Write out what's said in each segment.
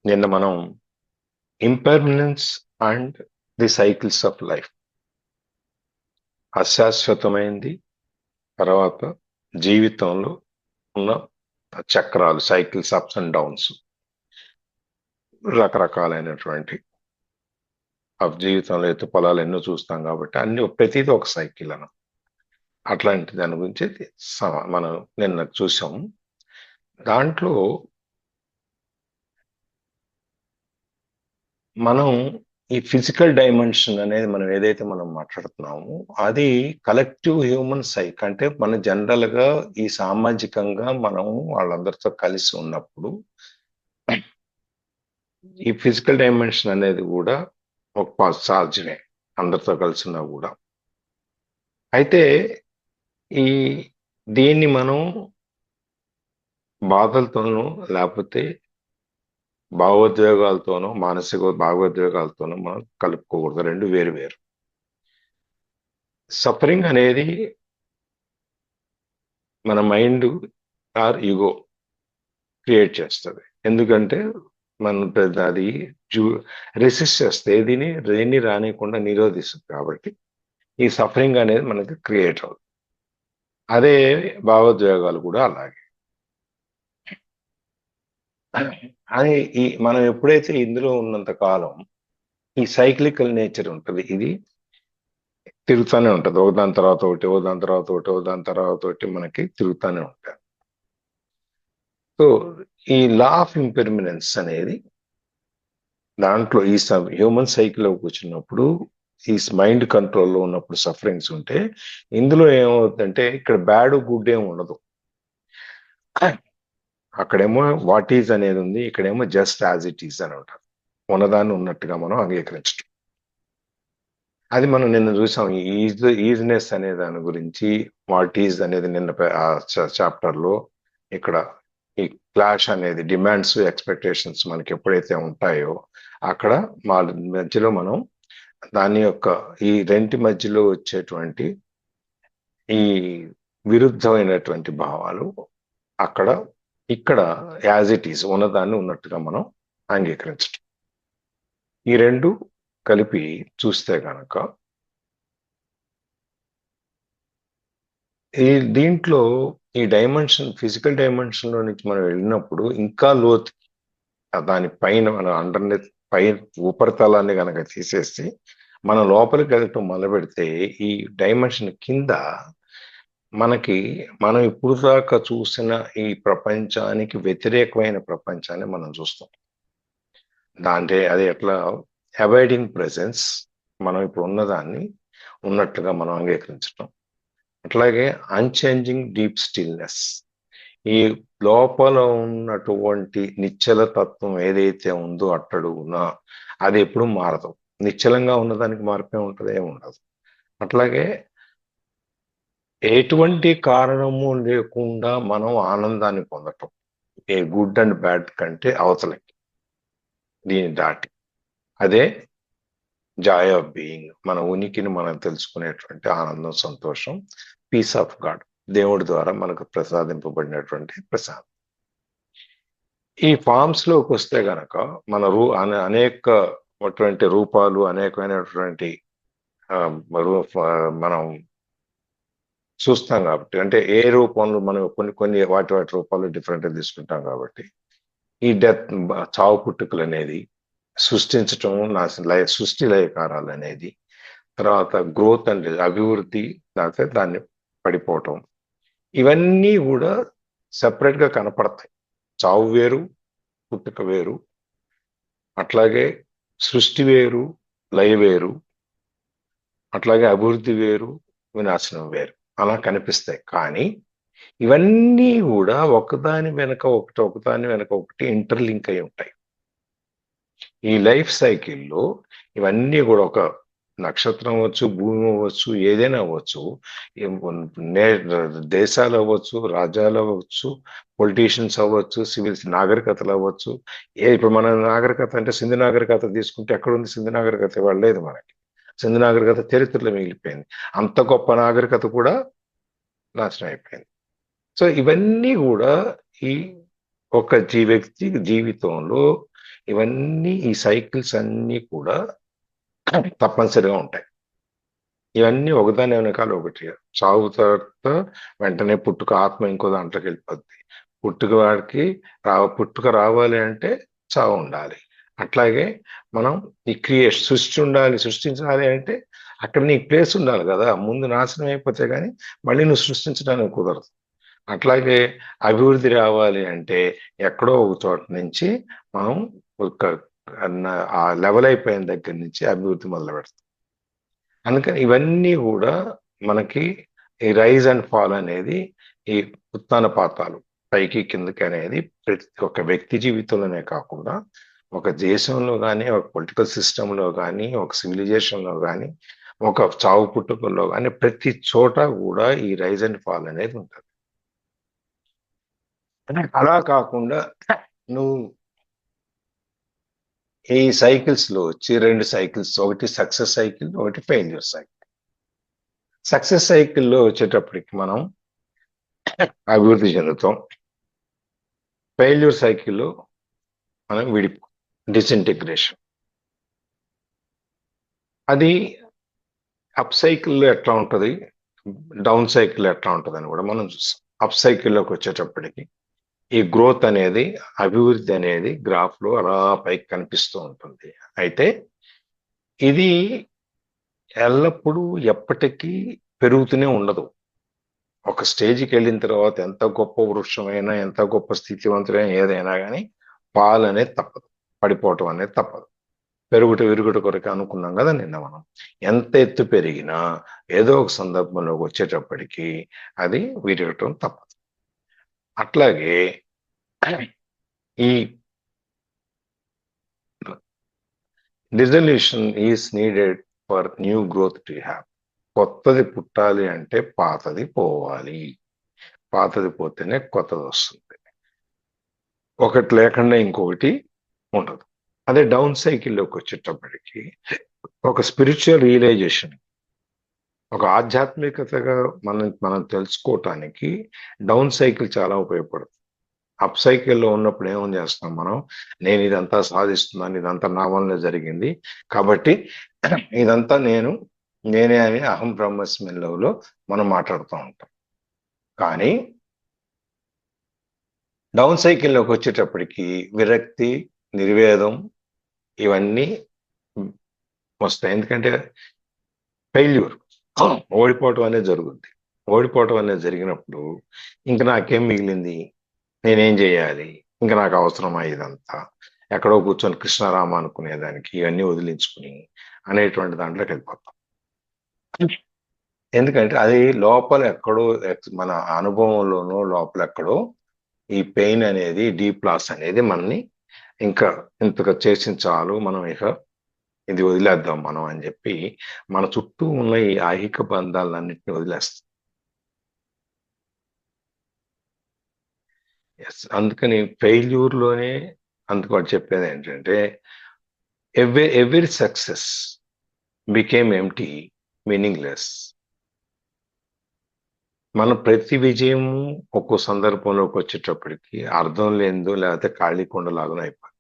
నిన్న మనం impermanence and the cycles of life, అశాశ్వతమైంది, తర్వాత జీవితంలో ఉన్న చక్రాలు, సైకిల్స్, అప్స్ అండ్ డౌన్స్, రకరకాలైనటువంటి జీవితంలో ఎత్తు పొలాలు ఎన్నో చూస్తాం కాబట్టి అన్ని ప్రతిదీ ఒక సైకిల్ అన్న అట్లాంటి దాని గురించి మనం నిన్న చూసాం. దాంట్లో మనం ఈ ఫిజికల్ డైమెన్షన్ అనేది మనం ఏదైతే మనం మాట్లాడుతున్నామో అది కలెక్టివ్ హ్యూమన్ సైక్, అంటే మన జనరల్ గా ఈ సామాజికంగా మనం వాళ్ళందరితో కలిసి ఉన్నప్పుడు ఈ ఫిజికల్ డైమెన్షన్ అనేది కూడా ఒక సాధ్యమే అందరితో కలిసి ఉన్నా కూడా. అయితే ఈ దీన్ని మనం బాధలతోనూ లేకపోతే భావోద్వేగాలతోనూ మానసిక భావోద్వేగాలతోనూ మనం కలుపుకోకూడదు, రెండు వేరు వేరు. సఫరింగ్ అనేది మన మైండ్ ఆర్ ఈగో క్రియేట్ చేస్తుంది. ఎందుకంటే మనం అది రెసిస్ట్ చేస్తే దేన్ని రానియకుండా నిరోధిస్తుంది. కాబట్టి ఈ సఫరింగ్ అనేది మనకి క్రియేట్ అవుతుంది. అదే భావోద్వేగాలు కూడా అలాగే. అని మనం ఎప్పుడైతే ఇందులో ఉన్నంత కాలం ఈ సైక్లికల్ నేచర్ ఉంటుంది, ఇది తిరుగుతూనే ఉంటుంది, ఒకదాని తర్వాత ఒకటి, ఒకదాని తర్వాత ఒకటి, ఒకదాని తర్వాత ఒకటి మనకి తిరుగుతూనే ఉంటాయి. సో ఈ లా ఆఫ్ ఇంపెర్మినెన్స్ అనేది దాంట్లో ఈ హ్యూమన్ సైకిల్లో కూర్చున్నప్పుడు, ఈ మైండ్ కంట్రోల్లో ఉన్నప్పుడు సఫరింగ్స్ ఉంటే, ఇందులో ఏమవుతుందంటే ఇక్కడ బ్యాడ్ గుడ్ ఏమి ఉండదు. అక్కడేమో వాట్ ఈజ్ అనేది ఉంది, ఇక్కడేమో జస్ట్ యాజ్ ఇట్ ఈజ్ అని ఉంటారు. ఉన్నదాన్ని ఉన్నట్టుగా మనం అంగీకరించడం. అది మనం నిన్న చూసాం. ఈజ్నెస్ అనే దాని గురించి, వాట్ ఈజ్ అనేది నిన్న చాప్టర్ లో. ఇక్కడ ఈ క్లాష్ అనేది డిమాండ్స్ ఎక్స్పెక్టేషన్స్ మనకి ఎప్పుడైతే ఉంటాయో అక్కడ మా మధ్యలో మనం దాని యొక్క ఈ రెంటి మధ్యలో వచ్చేటువంటి ఈ విరుద్ధమైనటువంటి భావాలు అక్కడ ఇక్కడ యాజ్ ఇట్ ఈజ్ ఉన్నదాన్ని ఉన్నట్టుగా మనం అంగీకరించడం. ఈ రెండు కలిపి చూస్తే కనుక ఈ దీంట్లో ఈ డైమెన్షన్, ఫిజికల్ డైమెన్షన్ లో నుంచి మనం వెళ్ళినప్పుడు ఇంకా లోతు, దానిపైన మనం పై ఉపరితలాన్ని కనుక తీసేసి మనం లోపలికి వెళ్ళటం మొదలు పెడితే ఈ డైమెన్షన్ కింద మనం ఇప్పుడు దాకా చూసిన ఈ ప్రపంచానికి వ్యతిరేకమైన ప్రపంచాన్ని మనం చూస్తాం. దాంట్లో అది ఎట్లా అవాయిడింగ్ ప్రెసెన్స్, మనం ఇప్పుడు ఉన్నదాన్ని ఉన్నట్లుగా మనం అంగీకరించడం. అట్లాగే అన్చేంజింగ్ డీప్ స్టిల్నెస్, ఈ లోపల ఉన్నటువంటి నిశ్చల తత్వం ఏదైతే ఉందో అట్టడుగునా అది ఎప్పుడు మారదు. నిశ్చలంగా ఉన్నదానికి మార్పే ఉంటుంది, ఏముండదు. అట్లాగే ఎటువంటి కారణము లేకుండా మనం ఆనందాన్ని పొందటం, ఏ గుడ్ అండ్ బ్యాడ్ కంటే అవతలకి దీన్ని దాటి, అదే జాయ్ ఆఫ్ బీయింగ్, మన ఉనికిని మనం తెలుసుకునేటువంటి ఆనందం, సంతోషం, పీస్ ఆఫ్ గాడ్, దేవుడి ద్వారా మనకు ప్రసాదింపబడినటువంటి ప్రసాదం. ఈ ఫామ్స్ లోకి వస్తే గనక మన అనేకటువంటి రూపాలు, అనేకమైనటువంటి మనం చూస్తాం కాబట్టి, అంటే ఏ రూపంలో మనం కొన్ని వాటి రూపాలు డిఫరెంట్ తీసుకుంటాం కాబట్టి ఈ డెత్, చావు పుట్టుకలు అనేది, సృష్టించటం, సృష్టి లయకారాలు అనేది, తర్వాత గ్రోత్ అండ్ అభివృద్ధి, లేకపోతే దాన్ని పడిపోవటం, ఇవన్నీ కూడా సెపరేట్ గా కనపడతాయి. చావు వేరు, పుట్టుక వేరు, అట్లాగే సృష్టి వేరు, లయ వేరు, అట్లాగే అభివృద్ధి వేరు, వినాశనం వేరు, అలా కనిపిస్తాయి. కానీ ఇవన్నీ కూడా ఒకదాని వెనక ఒకటి ఇంటర్లింక్ అయి ఉంటాయి. ఈ లైఫ్ సైకిల్లో ఇవన్నీ కూడా, ఒక నక్షత్రం అవ్వచ్చు, భూమి అవ్వచ్చు, ఏదైనా అవ్వచ్చు, దేశాలు అవ్వచ్చు, రాజ్యాలు అవ్వచ్చు, పొలిటీషియన్స్ అవ్వచ్చు, సివిల్స్ నాగరికతలు అవ్వచ్చు. ఇప్పుడు మన నాగరికత అంటే సింధు నాగరికత తీసుకుంటే ఎక్కడుంది సింధు నాగరికత? ఇవాళ లేదు మనకి. సింధు నాగరికత చరిత్రలో మిగిలిపోయింది. అంత గొప్ప నాగరికత కూడా నాశనం అయిపోయింది. సో ఇవన్నీ కూడా ఈ ఒక వ్యక్తి జీవితంలో ఇవన్నీ ఈ సైకిల్స్ అన్నీ కూడా తప్పనిసరిగా ఉంటాయి. ఇవన్నీ ఒకదాని వెనకాల ఒకటి. చావు తర్వాత వెంటనే పుట్టుక, ఆత్మ ఇంకో దాంట్లోకి వెళ్ళిపోద్ది. పుట్టుక రావాలి అంటే చావు ఉండాలి. అట్లాగే మనం ఈ సృష్టించాలి అంటే అక్కడ నీకు ప్లేస్ ఉండాలి కదా. ముందు నాశనం అయిపోతే కానీ మళ్ళీ నువ్వు సృష్టించడానికి కుదరదు. అట్లాగే అభివృద్ధి రావాలి అంటే ఎక్కడో ఒక చోట నుంచి మనం ఒక ఆ లెవెల్ అయిపోయిన దగ్గర నుంచి అభివృద్ధి మొదలు పెడతాం. అందుకని ఇవన్నీ కూడా మనకి ఈ రైజ్ అండ్ ఫాల్ అనేది, ఈ ఉత్థాన పాతాలు, పైకి కిందకి అనేది ప్రతి ఒక్క వ్యక్తి జీవితంలోనే కాకుండా ఒక దేశంలో కానీ, ఒక పొలిటికల్ సిస్టంలో కానీ, ఒక సివిలైజేషన్లో కానీ, ఒక చావు పుట్టుకల్లో కానీ ప్రతి చోట కూడా ఈ రైజ్ అండ్ ఫాల్ అనేది ఉంటుంది. అలా కాకుండా నువ్వు ఈ సైకిల్స్ లో వచ్చి 2 సైకిల్స్, ఒకటి సక్సెస్ సైకిల్, ఒకటి ఫెయిల్యూర్ సైకిల్. సక్సెస్ సైకిల్లో వచ్చేటప్పటికి మనం అభివృద్ధి చెందుతాం. ఫెయిల్యూర్ సైకిల్లో మనం డిసింటిగ్రేషన్. అది అప్ సైకిల్లో ఎట్లా ఉంటుంది, డౌన్ సైకిల్ ఎట్లా ఉంటుంది అని కూడా మనం చూస్తాం. అప్ సైకిల్లోకి వచ్చేటప్పటికి ఈ గ్రోత్ అనేది, అభివృద్ధి అనేది గ్రాఫ్ లో అలా పైకి కనిపిస్తూ ఉంటుంది. అయితే ఇది ఎల్లప్పుడూ ఎప్పటికీ పెరుగుతూనే ఉండదు. ఒక స్టేజ్కి వెళ్ళిన తర్వాత ఎంత గొప్ప వృక్షమైనా, ఎంత గొప్ప స్థితివంతులైనా, ఏదైనా కానీ పాలు అనేది తప్పదు, పడిపోవటం అనేది తప్పదు. విరుగుట కొరకు అనుకున్నాం కదా నిన్న మనం. ఎంత ఎత్తు పెరిగినా ఏదో ఒక సందర్భంలోకి వచ్చేటప్పటికి అది విరగటం తప్పదు. అట్లాగే ఈ resolution is needed for new growth to have. కొత్తది పుట్టాలి అంటే పాతది పోవాలి, పాతది పోతేనే కొత్తది వస్తుంది. ఒకటి లేకుండా ఇంకొకటి ఉండదు. అదే డౌన్ సైకిల్లోకి వచ్చేటప్పటికి ఒక స్పిరిచువల్ రియలైజేషన్, ఒక ఆధ్యాత్మికతగా మనం తెలుసుకోవటానికి డౌన్ సైకిల్ చాలా ఉపయోగపడుతుంది. అప్ సైకిల్లో ఉన్నప్పుడు ఏమో చేస్తాం మనం, నేను ఇదంతా సాధిస్తున్నాను, ఇదంతా నా వల్ల జరిగింది కాబట్టి ఇదంతా నేనే అని అహం బ్రహ్మస్మిలో మనం మాట్లాడుతూ ఉంటాం. కానీ డౌన్ సైకిల్లోకి వచ్చేటప్పటికి విరక్తి, నిర్వేదం ఇవన్నీ వస్తాయి. ఎందుకంటే ఫెయిల్యూర్, ఓడిపోవటం అనేది జరుగుద్ది. ఓడిపోవటం అనేది జరిగినప్పుడు ఇంక నాకేం మిగిలింది, నేనేం చేయాలి, ఇంకా నాకు అవసరమా ఇదంతా, ఎక్కడో కూర్చొని కృష్ణారామ అనుకునేదానికి ఇవన్నీ వదిలించుకుని అనేటువంటి దాంట్లోకి వెళ్ళిపోతాం. ఎందుకంటే అది లోపల ఎక్కడో, మన అనుభవంలోనో లోపల ఎక్కడో ఈ పెయిన్ అనేది, డీప్ లాస్ అనేది మనని ఇంకా ఇంతగా చేసిన చాలు, మనం ఇక ఇది వదిలేద్దాం మనం అని చెప్పి మన చుట్టూ ఉన్న ఈ ఐహిక బంధాలన్నింటినీ వదిలేస్తాం. అందుకని ఫెయిల్యూర్లోనే అందుకు చెప్పేది ఏంటంటే every success became empty, meaningless. మన ప్రతి విజయం ఒక్కో సందర్భంలోకి వచ్చేటప్పటికి అర్థం లేనిదో, లేకపోతే ఖాళీ కొండలాగా అయిపోతుంది.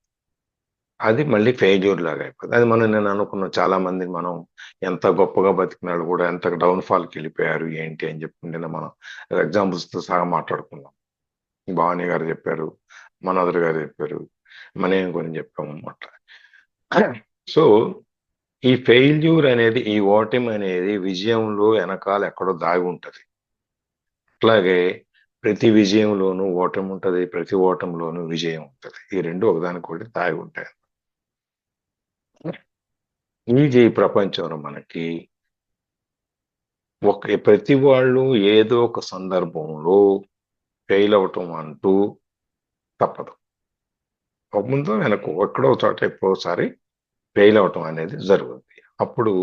అది మళ్ళీ ఫెయిల్యూర్ లాగా అయిపోతుంది. అది నేను అనుకున్న చాలా మంది, మనం ఎంత గొప్పగా బతికినాడు కూడా ఎంత డౌన్ ఫాల్కి వెళ్ళిపోయారు ఏంటి అని చెప్పుకుంటే మనం ఎగ్జాంపుల్స్తో సహా మాట్లాడుకున్నాం. భవానీ గారు చెప్పారు, మనోదర్ గారు చెప్పారు, మనం కొన్ని చెప్పాము అట్లా. సో ఈ ఫెయిల్యూర్ అనేది, ఈ ఓటమి అనేది విజయంలో వెనకాల ఎక్కడో దాగి ఉంటది. అట్లాగే ప్రతి విజయంలోనూ ఓటమి ఉంటది, ప్రతి ఓటంలోనూ విజయం ఉంటది. ఈ రెండు ఒకదానికొకటి దాగి ఉంటాయి. ఈ ప్రపంచంలో మనకి ప్రతి వాళ్ళు ఏదో ఒక సందర్భంలో ఫెయిల్ అవటం అంటూ తప్పదు. ఒక ముందు వెనక్కు ఎక్కడో చోట ఎప్పుడోసారి ఫెయిల్ అవటం అనేది జరుగుతుంది. అప్పుడు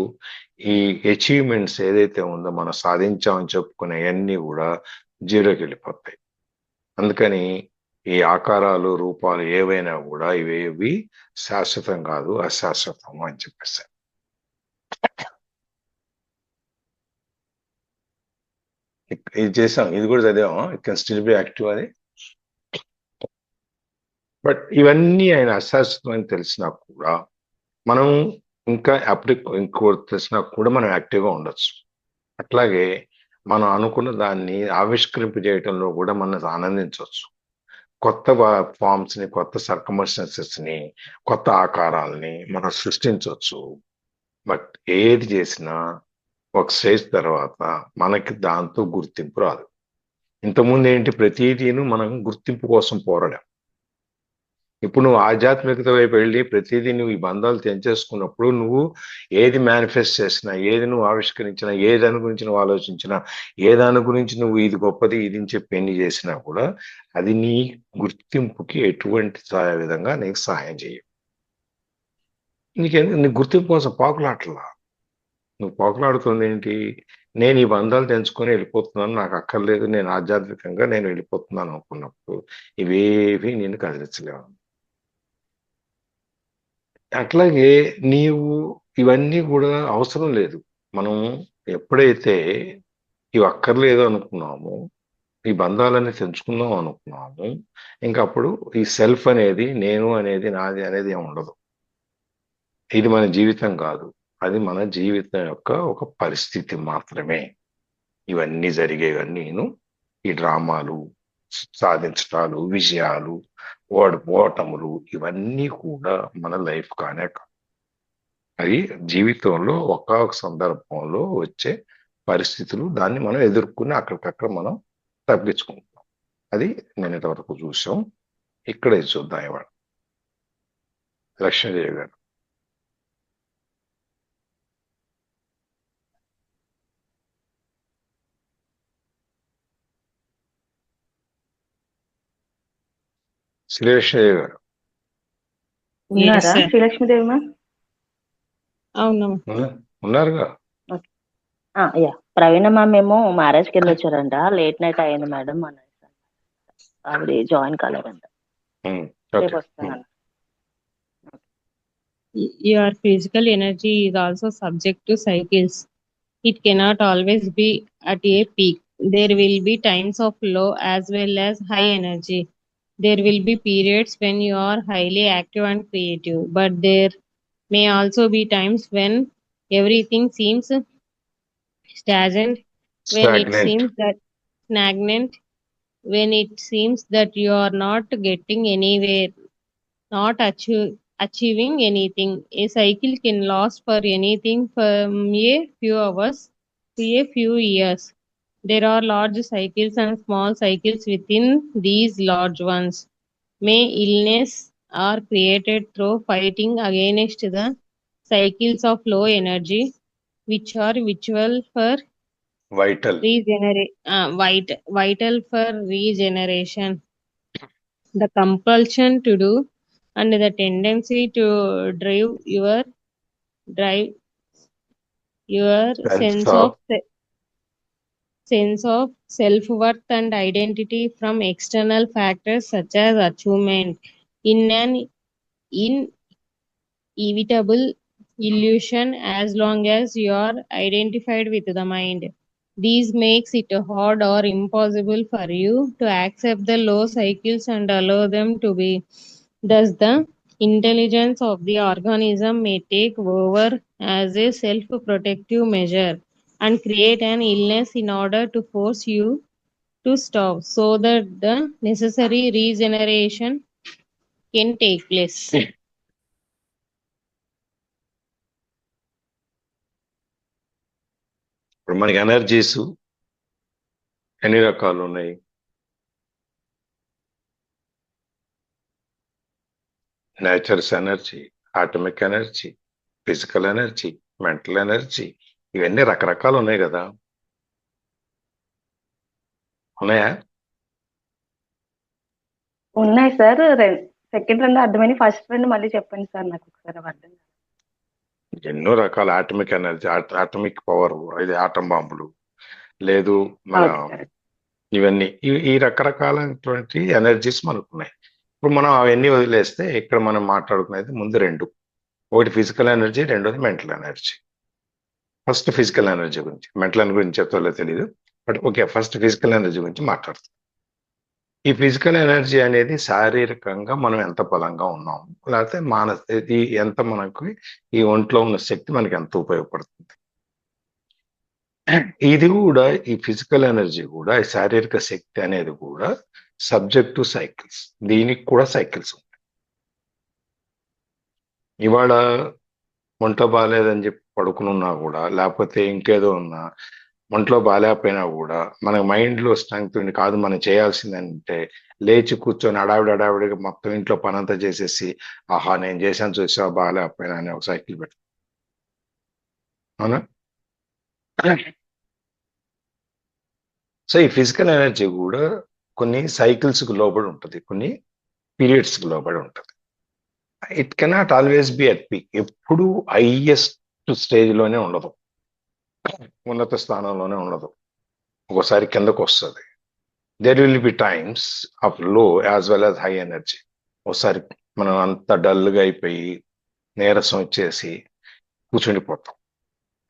ఈ అచీవ్మెంట్స్ ఏదైతే ఉందో మనం సాధించామని చెప్పుకునే అన్నీ కూడా జీరోకి వెళ్ళిపోతాయి. అందుకని ఈ ఆకారాలు, రూపాలు ఏవైనా కూడా ఇవేవి శాశ్వతం కాదు, అశాశ్వతం అని చెప్పేసి. ఇది చేసాం, ఇది కూడా చదివాము, it can still be active అని. బట్ ఇవన్నీ ఆయన అశాశ్వతం అని తెలిసినా కూడా మనం ఇంకా అప్పుడు ఇంకో తెలిసినా కూడా మనం యాక్టివ్గా ఉండొచ్చు. అట్లాగే మనం అనుకున్న దాన్ని ఆవిష్కరింపజేయటంలో కూడా మనం ఆనందించవచ్చు. కొత్త ఫార్మ్స్ ని, కొత్త సర్కమస్టెన్సెస్ ని, కొత్త ఆకారాలని మనం సృష్టించవచ్చు. బట్ ఏది చేసినా ఒక స్టేజ్ తర్వాత మనకి దాంతో గుర్తింపు రాదు. ఇంతకుముందు ఏంటి, ప్రతిదీను మనం గుర్తింపు కోసం పోరాడాం. ఇప్పుడు నువ్వు ఆధ్యాత్మికత వైపు వెళ్ళి ప్రతిదీ నువ్వు ఈ బంధాలు తెంచేసుకున్నప్పుడు నువ్వు ఏది మేనిఫెస్ట్ చేసినా, ఏది నువ్వు ఆవిష్కరించినా, ఏ దాని గురించి నువ్వు ఆలోచించినా, ఏ దాని గురించి నువ్వు ఇది గొప్పది ఇది అని చెప్పి ఎన్ని చేసినా కూడా అది నీ గుర్తింపుకి ఎటువంటి విధంగా నీకు సహాయం చేయవు. నీ గుర్తింపు కోసం పాకులాటలా. నువ్వు పోకలాడుతుంది ఏంటి, నేను ఈ బంధాలు తెంచుకొని వెళ్ళిపోతున్నాను, నాకు అక్కర్లేదు, నేను ఆధ్యాత్మికంగా నేను వెళ్ళిపోతున్నాను అనుకున్నప్పుడు ఇవేవి నేను కదిలించలేవు. అట్లాగే నీవు ఇవన్నీ కూడా అవసరం లేదు. మనం ఎప్పుడైతే ఇవి అక్కర్లేదు అనుకున్నామో, ఈ బంధాలన్నీ తెంచుకుందాం అనుకున్నాము, ఇంకప్పుడు ఈ సెల్ఫ్ అనేది, నేను అనేది, నాది అనేది ఏమి ఉండదు. ఇది మన జీవితం కాదు, అది మన జీవితం యొక్క ఒక పరిస్థితి మాత్రమే. ఇవన్నీ జరిగేవన్నీను ఈ డ్రామాలు, సాధించటాలు, విజయాలు, ఓటములు ఇవన్నీ కూడా మన లైఫ్ కానే కాదు. అవి జీవితంలో ఒక సందర్భంలో వచ్చే పరిస్థితులు, దాన్ని మనం ఎదుర్కొని అక్కడికక్కడ మనం తప్పించుకుంటాం. అది నిన్నటి వరకు చూసాం. ఇక్కడే చూద్దాం ఇవాళ. లక్ష్మీదేవి గారు. శ్రీలక్ష్మీదేవి గారు ఉన్నారా? శ్రీలక్ష్మీదేవి మ్యామ్ అవును ఉన్నారుగా. యా ప్రవీణ మ్యామ్ ఏమో మ్యారేజ్కి వెళ్ళొచ్చారంట, లేట్ నైట్ అయింది మేడం అని ఆవిడ జాయిన్ కాలేదంట. రేపు వస్తానంట. Your physical energy is also subject to cycles. It cannot always be at a peak. There will be times of low as well as high energy. There will be periods when you are highly active and creative, but there may also be times when everything seems stagnant, when it seems that stagnant, when it seems that you are not getting anywhere, not achieving anything. A cycle can last for anything from a few hours to a few years. There are large cycles and small cycles within these large ones. May illness are created through fighting against the cycles of low energy, which are vital for vital for regeneration. The compulsion to do and the tendency to drive your sense of self-worth and identity from external factors such as achievement in an inevitable illusion as long as you are identified with the mind. This makes it hard or impossible for you to accept the low cycles and allow them to be. Thus, the intelligence of the organism may take over as a self-protective measure and create an illness in order to force you to stop so that the necessary regeneration can take place. ఇప్పుడు మనకి energies ఎన్ని రకాలు ఉన్నాయి? Nature's energy, atomic energy, physical energy, mental energy, ఇవన్నీ రకరకాలు ఉన్నాయి కదా. ఉన్నాయా? ఉన్నాయి సార్. సెకండ్ రెండు అర్థమైంది, ఫస్ట్ రెండు మళ్ళీ చెప్పండి సార్, నాకు ఒకసారి అర్థం. ఎన్నో రకాల ఆటమిక్ ఎనర్జీ, ఆటమిక్ పవర్, ఇది ఆటం బాంబులు, లేదు మన ఇవన్నీ ఈ రకరకాలైనటువంటి ఎనర్జీస్ మనకు ఉన్నాయి. ఇప్పుడు మనం అవన్నీ వదిలేస్తే ఇక్కడ మనం మాట్లాడుకునేది ముందు రెండు. ఒకటి ఫిజికల్ ఎనర్జీ, రెండోది mental energy. First physical energy గురించి, మెంటల్ ఎనర్జీ గురించి చెప్తాలో తెలియదు, but okay, first physical energy గురించి మాట్లాడుతాం. ఈ ఫిజికల్ ఎనర్జీ అనేది శారీరకంగా మనం ఎంత బలంగా ఉన్నాం, లేకపోతే ఇది ఎంత మనకి ఈ ఒంట్లో ఉన్న శక్తి మనకి ఎంత ఉపయోగపడుతుంది. ఇది కూడా ఈ ఫిజికల్ ఎనర్జీ కూడా ఈ శారీరక శక్తి అనేది కూడా సబ్జెక్ట్ టు సైకిల్స్. దీనికి కూడా సైకిల్స్ ఉంటాయి. ఇవాళ ఒంట్లో బాగాలేదని చెప్పి పడుకుని ఉన్నా కూడా, లేకపోతే ఇంకేదో ఉన్నా, ఒంట్లో బాగాలేకపోయినా కూడా మన మైండ్లో స్ట్రెంగ్త్ ఉండి కాదు మనం చేయాల్సిందంటే లేచి కూర్చొని అడావిడిగా మొత్తం ఇంట్లో పనంతా చేసేసి ఆహా నేను చేశాను చూసా బాగాలేకపోయినా అని ఒక సైకిల్ పెట్టు. అవునా? సో ఈ ఫిజికల్ ఎనర్జీ కూడా కొన్ని సైకిల్స్కి లోబడి ఉంటుంది, కొన్ని పీరియడ్స్కి లోబడి ఉంటుంది. It cannot always be at peak. ఎప్పుడు హైయెస్ట్ స్టేజ్లోనే ఉండదు, ఉన్నత స్థానంలోనే ఉండదు. ఒకసారి కిందకు వస్తుంది. There will be times of low as well as high energy. ఒకసారి మనం అంత డల్గా అయిపోయి నీరసం వచ్చేసి కూర్చుండిపోతాం.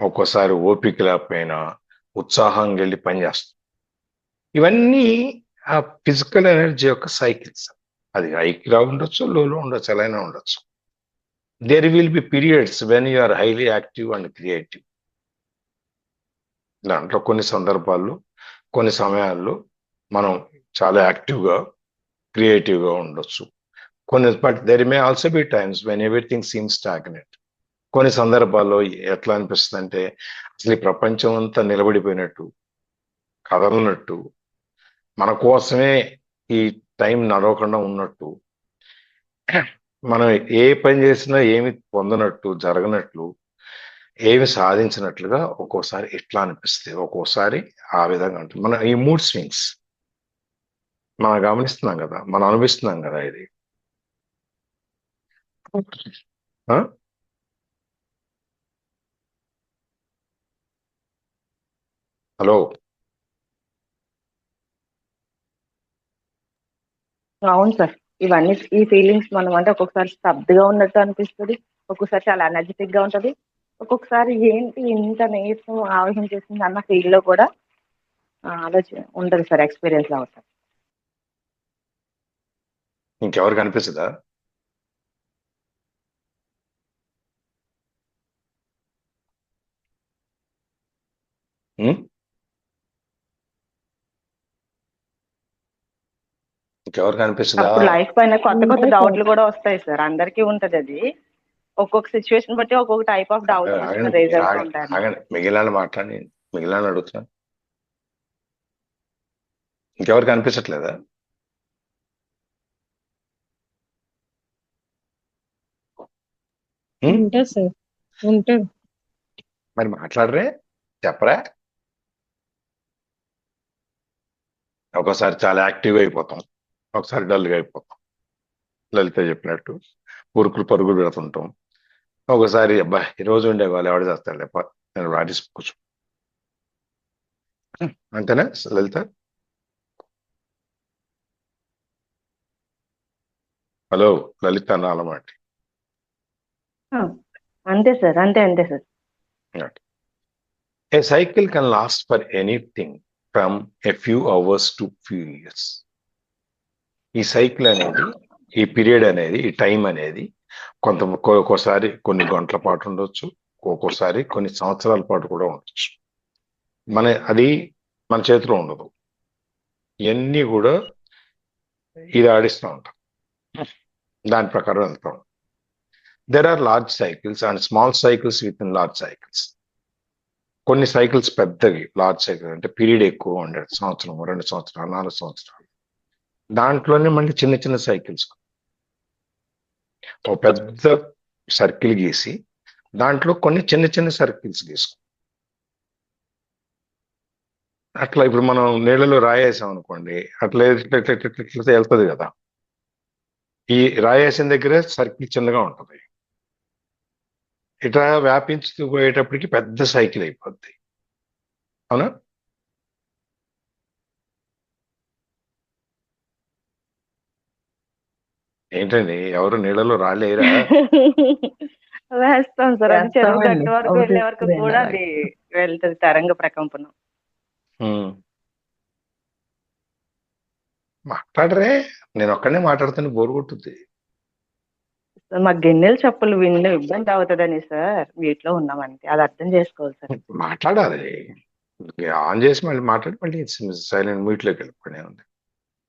ఒక్కోసారి ఓపిక లేకపోయినా ఉత్సాహంగా వెళ్ళి పనిచేస్తాం. ఇవన్నీ ఆ ఫిజికల్ ఎనర్జీ యొక్క సైకిల్స్. అది హైకిలా ఉండొచ్చు, లోలో ఉండొచ్చు, ఎలా అయినా ఉండొచ్చు. There will be periods when you are highly active and creative. దాంట్లో కొన్ని సందర్భాల్లో కొన్ని సమయాల్లో మనం చాలా యాక్టివ్గా క్రియేటివ్గా ఉండొచ్చు. But there may also be times when everything seems stagnant. కొన్ని సందర్భాల్లో ఎట్లా అనిపిస్తుంది అంటే అసలు ఈ ప్రపంచం అంతా నిలబడిపోయినట్టు, కదలనట్టు, మన కోసమే ఈ టైం నడవకుండా ఉన్నట్టు, మనం ఏ పని చేసినా ఏమి పొందనట్టు, జరగనట్లు, ఏమి సాధించినట్లుగా ఒక్కోసారి ఇట్లా అనిపిస్తుంది, ఒక్కోసారి ఆ విధంగా ఉంటుంది. మన ఈ మూడ్ స్వింగ్స్ మనం గమనిస్తున్నాం కదా, మనం అనుభవిస్తున్నాం కదా ఇది. హలో, అవును సార్. ఇవన్నీ ఈ ఫీలింగ్స్ మనం అంటే ఒక్కొక్కసారి స్తబ్దుగా ఉన్నట్టు అనిపిస్తుంది, ఒక్కొక్కసారి చాలా ఎనర్జెటిక్ గా ఉంటది, ఒక్కొక్కసారి ఏంటి ఇంత నీరసం ఆవేశం చేసింది అన్న ఫీల్ లో కూడా ఆలోచన ఉంటుంది సార్, ఎక్స్పీరియన్స్ లో అవుతారు. ఇంకెవరికి అనిపిస్తుందా? ఇంకెవరికి అనిపిస్తుందా? అప్పుడు లైఫ్ పైన కొత్త కొత్త డౌట్లు కూడా వస్తాయి సార్, అందరికీ ఉంటది అది. ఒక్కొక్క సిచ్యువేషన్ బట్టి ఒక్కొక్క టైప్ ఆఫ్ డౌట్స్ రిజల్ట్స్ ఉంటాయి. మిగిలిన మాట్లాడి మిగిలిన అడుగుతున్నా, ఇంకెవరికి అనిపించట్లేదా? ఉంటుంది సార్, ఉంటుంది. మరి మాట్లాడరే, చెప్పరా? ఒకసారి చాలా యాక్టివ్గా అయిపోతాం, ఒకసారి డల్గా అయిపోతాం. లలిత చెప్పినట్టు ఉరుకులు పరుగులు పెడుతుంటాం. ఒకసారి అబ్బా ఈరోజు ఉండే వాళ్ళు ఎవడు చేస్తాడు లేప నేను వాటిసి కూర్చో. అంతేనా లలిత? హలో లలిత అన్నమాట. అంతే సార్, అంతే sir. A cycle can last for anything from a few hours to few years. ఈ సైకిల్ అనేది, ఈ పీరియడ్ అనేది, ఈ టైం అనేది ఒక్కోసారి కొన్ని గంటల పాటు ఉండొచ్చు, ఒక్కోసారి కొన్ని సంవత్సరాల పాటు కూడా ఉండొచ్చు. అది మన చేతిలో ఉండదు. ఇవన్నీ కూడా ఇది ఆడిస్తూ ఉంటాం, దాని ప్రకారం వెళ్తాం. There are large cycles and small cycles within large cycles. కొన్ని సైకిల్స్ పెద్దవి, లార్జ్ సైకిల్ అంటే పీరియడ్ ఎక్కువ ఉండేది, సంవత్సరం, 2 సంవత్సరాలు, 4 సంవత్సరాలు. దాంట్లోనే మళ్ళీ చిన్న చిన్న సైకిల్స్, ఒక పెద్ద సర్కిల్ గీసి దాంట్లో కొన్ని చిన్న చిన్న సర్కిల్స్ గీసుకో. అట్లా ఇప్పుడు మనం నీళ్ళలో రాయేసాం అనుకోండి, అట్లా వెళ్తుంది కదా. ఈ రాయేసిన దగ్గర సర్కిల్ చిన్నగా ఉంటుంది, ఇట్లా వ్యాపించుతూ పోయేటప్పటికి పెద్ద సైకిల్ అయిపోద్ది. అవునా? ఏంటండి ఎవరు నీళ్ళలో రాలేరా? వేస్తాం సార్, అది చెరువు గట్టు వరకు వెళ్ళే వరకు కూడా అది వెళ్తుంది తరంగ ప్రకంపనం. మాట్లాడరే, నేను ఒక్కనే మాట్లాడుతాను, బోరు కొట్టుద్ది. మాకు గిన్నెలు చెప్పులు విండి ఇబ్బంది అవుతుందని సార్ వీటిలో ఉన్నామంటే అది అర్థం చేసుకోవాలి సార్. మాట్లాడాలి, ఆన్ చేసి మళ్ళీ మాట్లాడి మళ్ళీ సైలెంట్ మ్యూట్లోకి వెళ్ళిపోయినా ఉంది.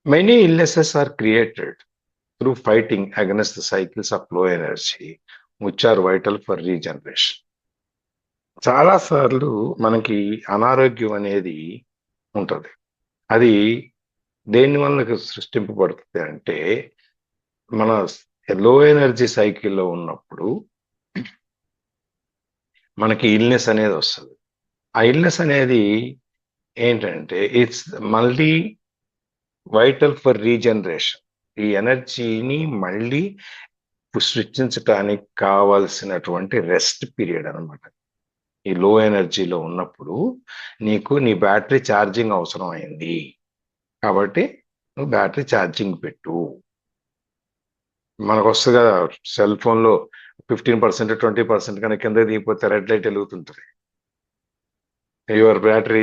Many illnesses are created through fighting against the cycles of low energy which are vital for regeneration. చాలా సార్లు మనకి అనారోగ్యం అనేది ఉంటుంది. అది దేని వల్ల సృష్టింపబడుతుంది అంటే, మన లో ఎనర్జీ సైకిల్లో ఉన్నప్పుడు మనకి ఇల్నెస్ అనేది వస్తుంది. ఆ ఇల్నెస్ అనేది ఏంటంటే ఇట్స్ మళ్ళీ వైటల్ ఫర్ రీజనరేషన్. ఈ ఎనర్జీని మళ్ళీ సృష్టించడానికి కావాల్సినటువంటి రెస్ట్ పీరియడ్ అనమాట. ఈ లో ఎనర్జీలో ఉన్నప్పుడు నీకు నీ బ్యాటరీ ఛార్జింగ్ అవసరం అయింది కాబట్టి నువ్వు బ్యాటరీ ఛార్జింగ్ పెట్టు. మనకు వస్తుంది కదా సెల్ ఫోన్లో 15%, 20% కన్నా కింద దిగిపోతే రెడ్ లైట్ వెలుగుతుంటుంది. యువర్ బ్యాటరీ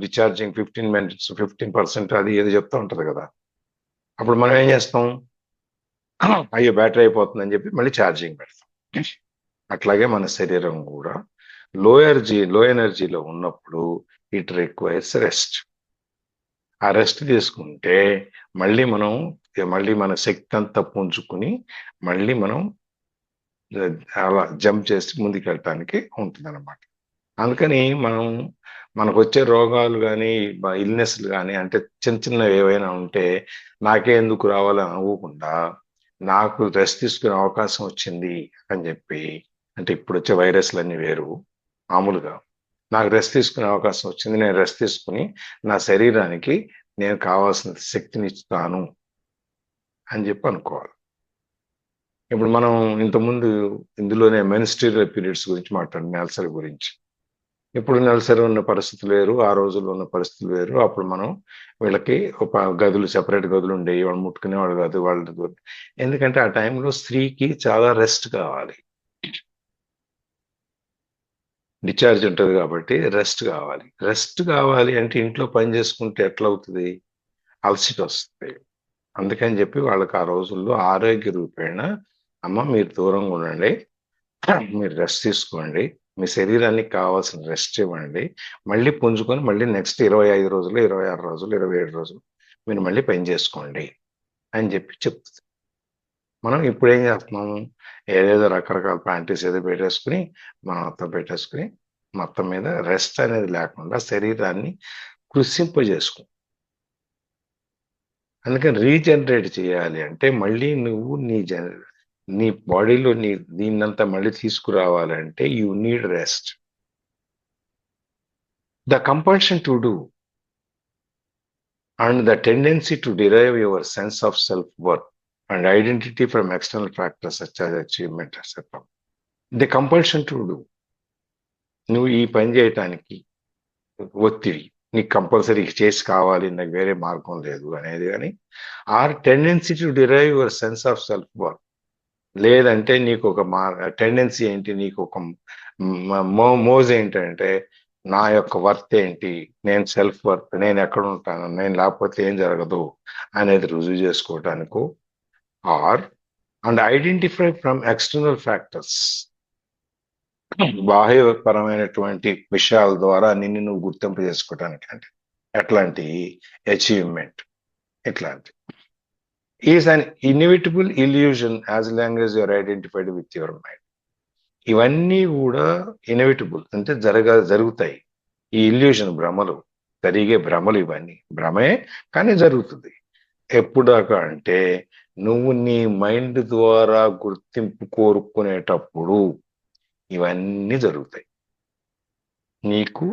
డిశ్చార్జింగ్ 15 minutes, 15% అది ఏది చెప్తూ ఉంటుంది కదా. అప్పుడు మనం ఏం చేస్తాం, అయ్యో బ్యాటరీ అయిపోతుందని చెప్పి మళ్ళీ ఛార్జింగ్ పెడతాం. అట్లాగే మన శరీరం కూడా లో ఎనర్జీలో ఉన్నప్పుడు ఇట్ రిక్వైర్స్ రెస్ట్. ఆ రెస్ట్ తీసుకుంటే మళ్ళీ మన శక్తి అంతా పుంజుకుని మళ్ళీ మనం అలా జంప్ చేసి ముందుకు వెళ్ళటానికి ఉంటుంది అనమాట. అందుకని మనకు వచ్చే రోగాలు కానీ ఇల్నెస్లు కానీ అంటే చిన్న చిన్నవి ఏవైనా ఉంటే నాకే ఎందుకు రావాలని అనుకోకుండా నాకు రెస్ట్ తీసుకునే అవకాశం వచ్చింది అని చెప్పి, అంటే ఇప్పుడు వచ్చే వైరస్లు అన్నీ వేరు, మామూలుగా నాకు రెస్ట్ తీసుకునే అవకాశం వచ్చింది, నేను రెస్ట్ తీసుకుని నా శరీరానికి నేను కావాల్సిన శక్తిని ఇస్తాను అని చెప్పి అనుకోవాలి. ఇప్పుడు మనం ఇంతకుముందు ఇందులోనే మెన్స్ట్రియల్ పీరియడ్స్ గురించి మాట్లాడు, నెలసరి గురించి. ఇప్పుడు నెలసరి ఉన్న పరిస్థితులు వేరు, ఆ రోజుల్లో ఉన్న పరిస్థితులు వేరు. అప్పుడు మనం వీళ్ళకి ఒక గదులు, సెపరేట్ గదులు ఉండేవి, వాళ్ళు ముట్టుకునేవాడు కాదు వాళ్ళు. ఎందుకంటే ఆ టైంలో స్త్రీకి చాలా రెస్ట్ కావాలి, డిశ్చార్జ్ ఉంటుంది కాబట్టి రెస్ట్ కావాలి. రెస్ట్ కావాలి అంటే ఇంట్లో పని చేసుకుంటే ఎట్లా అవుతుంది, అలసిట వస్తుంది. అందుకని చెప్పి వాళ్ళకి ఆ రోజుల్లో ఆరోగ్య రూపేణ అమ్మ మీరు దూరంగా ఉండండి, మీరు రెస్ట్ తీసుకోండి, మీ శరీరానికి కావాల్సిన రెస్ట్ ఇవ్వండి, మళ్ళీ పుంజుకొని మళ్ళీ నెక్స్ట్ 25 రోజులు, 26 రోజులు, 27 రోజులు మీరు మళ్ళీ పని చేసుకోండి అని చెప్పి చెప్తుంది. మనం ఇప్పుడు ఏం చేస్తున్నాము, ఏదేదో రకరకాల ప్యాంటీస్ ఏదో పెట్టేసుకుని మొత్తం మీద రెస్ట్ అనేది లేకుండా శరీరాన్ని కృషింపజేసుకుని. అందుకని రీజనరేట్ చేయాలి అంటే మళ్ళీ నువ్వు నీ బాడీలో దీన్నంతా మళ్ళీ తీసుకురావాలంటే you need rest. The compulsion to do and the tendency to derive your sense of self worth and identity from external factors such as achievement etcetera. The compulsion to do, నువ్వు ఈ పని చేయటానికి ఒత్తిడి, నీకు కంపల్సరీ చేసి కావాలి, నాకు వేరే మార్గం లేదు అనేది కానీ, or tendency to derive your sense of self worth, లేదంటే నీకు ఒక టెండెన్సీ ఏంటి, నీకు ఒక మోజ్ ఏంటంటే నా యొక్క వర్త్ ఏంటి, నేను సెల్ఫ్ వర్త్, నేను ఎక్కడ ఉంటాను, నేను లేకపోతే ఏం జరగదు అనేది రుజువు చేసుకోవటానికి, or and identify from external factors, బాహ్యపరమైనటువంటి విషయాల ద్వారా నిన్ను నువ్వు గుర్తింపు చేసుకోవటానికి, అంటే ఎట్లాంటి అచీవ్మెంట్, ఇట్లాంటి is an inevitable illusion as long as you're identified with your mind. ఇవన్నీ కూడా ఇన్ఎవిటబుల్ అంటే జరుగుతాయి. ఈ ఇల్యూజన్ భ్రమలు, జరిగే భ్రమలు, ఇవన్నీ భ్రమే కానీ జరుగుతుంది. ఎప్పుడాకా అంటే నువ్వు నీ మైండ్ ద్వారా గుర్తింపు కోరుకునేటప్పుడు ఇవన్నీ జరుగుతాయి. నీకు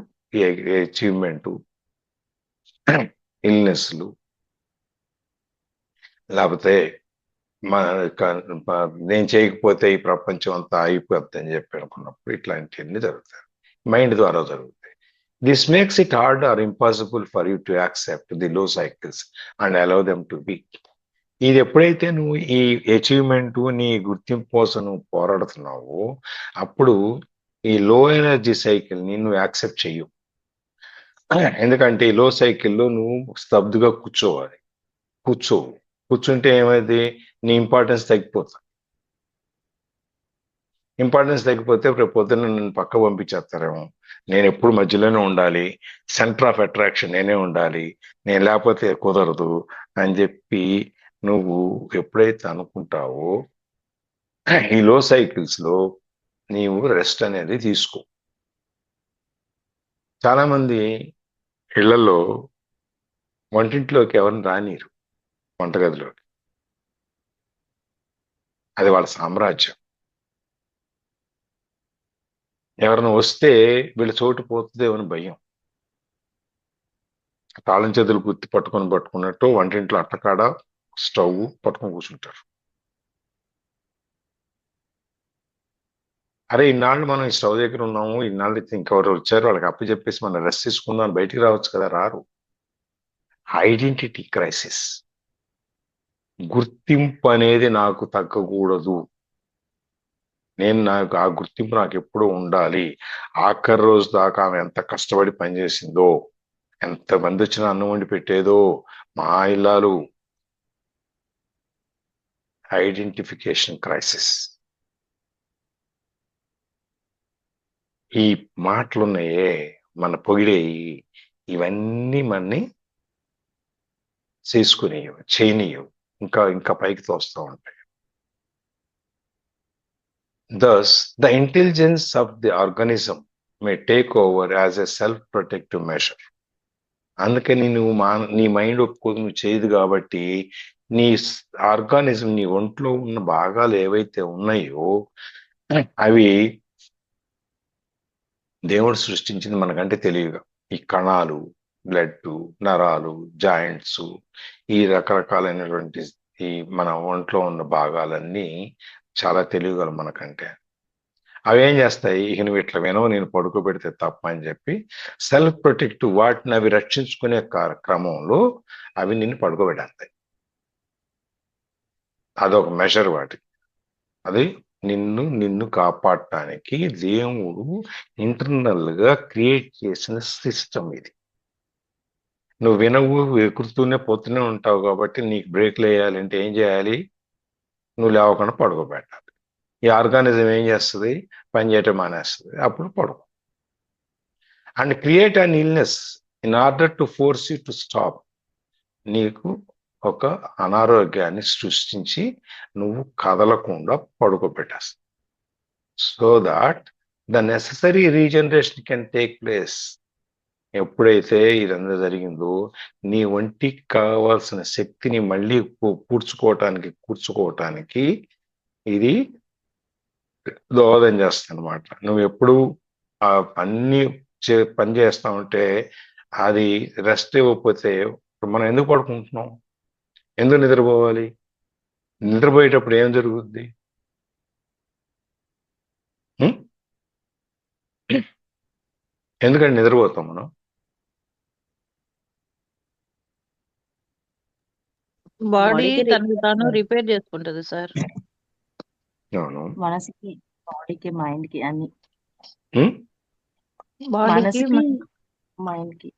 అచీవ్మెంటు, ఇల్నెస్లు, లేకపోతే నేను చేయకపోతే ఈ ప్రపంచం అంతా అయిపోద్ది అని చెప్పి అనుకున్నప్పుడు ఇట్లాంటివన్నీ జరుగుతాయి, మైండ్ ద్వారా జరుగుతాయి. This makes it hard or impossible for you to accept the low cycles and allow them to be. ఇది ఎప్పుడైతే నువ్వు ఈ అచీవ్మెంట్, నీ గుర్తింపు కోసం నువ్వు పోరాడుతున్నావో అప్పుడు ఈ లో ఎనర్జీ సైకిల్ని నువ్వు యాక్సెప్ట్ చెయ్యు. ఎందుకంటే ఈ లో సైకిల్లో నువ్వు స్తబ్దుగా కూర్చోవాలి. కూర్చో. కూర్చుంటే ఏమైంది, నీ ఇంపార్టెన్స్ తగ్గిపోతుంది. ఇంపార్టెన్స్ తగ్గిపోతే రేపు పొద్దున్న నన్ను పక్క పంపించేస్తారేమో. నేను ఎప్పుడు మధ్యలోనే ఉండాలి, సెంటర్ ఆఫ్ అట్రాక్షన్ నేనే ఉండాలి, నేను లేకపోతే కుదరదు అని చెప్పి నువ్వు ఎప్పుడైతే అనుకుంటావో ఈ లో సైకిల్స్ లో నీవు రెస్ట్ అనేది తీసుకో. చాలా మంది ఇళ్లలో వంటింట్లోకి ఎవరిని రానిరు, వంటగదిలోకి. అది వాళ్ళ సామ్రాజ్యం. ఎవరైనా వస్తే వీళ్ళ చోటు పోతుందేమో అని భయం. తాళం చేతులు గుర్తి పట్టుకున్నట్టు వంటింట్లో అట్టకాడ స్టవ్ పట్టుకొని కూర్చుంటారు. అరే ఇన్నాళ్ళు మనం ఈ స్టవ్ దగ్గర ఉన్నాము, ఇన్నాళ్ళు ఇంకెవరు వచ్చారు వాళ్ళకి అప్పు చెప్పేసి మనం రెస్ట్ తీసుకుందాం అని బయటికి రావచ్చు కదా, రారు. Identity crisis. గుర్తింపు అనేది నాకు తగ్గకూడదు, నాకు ఆ గుర్తింపు నాకు ఎప్పుడూ ఉండాలి. ఆఖరి రోజు దాకా ఆమె ఎంత కష్టపడి పనిచేసిందో, ఎంతమంది వచ్చినా అన్నం వండి పెట్టేదో మా ఇల్లాలు. Identification crisis. ఈ మాటలున్నాయే మన పొగిడేయి, ఇవన్నీ మనని చేయనీయవు, ఇంకా ఇంకా పైకి తోస్తూ ఉంటాయి. Thus, the intelligence of the organism may take over as a self-protective measure. అందుకని నీ మైండ్ ఒప్పుకోదు, నువ్వు చేయదు కాబట్టి నీ ఆర్గానిజం, నీ ఒంట్లో ఉన్న భాగాలు ఏవైతే ఉన్నాయో అవి దేవుడు సృష్టించింది మనకంటే తెలియగా. ఈ కణాలు, బ్లడ్, నరాలు, జాయింట్స్, ఈ రకరకాలైనటువంటి ఈ మన ఒంట్లో ఉన్న భాగాలన్నీ చాలా తెలియగలవు మనకంటే. అవి ఏం చేస్తాయి, ఇక నువ్వు ఇట్లా వినవు, నేను పడుకోబెడితే తప్ప అని చెప్పి సెల్ఫ్ ప్రొటెక్టివ్, వాటిని అవి రక్షించుకునే క్రమంలో అవి నిన్ను పడుకోబెడతాయి. అదొక మెజర్ వాటికి. అది నిన్ను కాపాడటానికి దేవుడు ఇంటర్నల్ గా క్రియేట్ చేసిన సిస్టమ్ ఇది. నువ్వు వినవు, ఎగురుతూనే పోతూనే ఉంటావు కాబట్టి నీకు బ్రేక్లు వేయాలంటే ఏం చేయాలి, నువ్వు లేవకుండా పడుకోబెట్టాలి. ఈ ఆర్గానిజం ఏం చేస్తుంది, పని చేయటం మానేస్తుంది, అప్పుడు పడుకో. And create an illness in order to force you to stop. నీకు ఒక అనారోగ్యాన్ని సృష్టించి నువ్వు కదలకుండా పడుకోబెట్టేస్తావు. So that the necessary regeneration can take place. ఎప్పుడైతే ఇదంతా జరిగిందో నీ ఒంటికి కావాల్సిన శక్తిని మళ్ళీ కూర్చుకోవటానికి ఇది దోహదం చేస్తుంది అనమాట. నువ్వు ఎప్పుడు ఆ పని చేస్తా ఉంటే అది రెస్ట్ ఇవ్వకపోతే మనం ఎందుకు పడుకుంటున్నాం, ఎందుకు నిద్రపోవాలి? నిద్రపోయేటప్పుడు ఏం జరుగుద్ది? ఎందుకంటే నిద్రపోతాం మనం? బాడీ తనకు తాను రిపేర్ చేసుకుంటది సార్. అవును. మనసుకి, బాడీకి, మైండ్ కి, అన్ని. బాడీకి మైండ్ కి.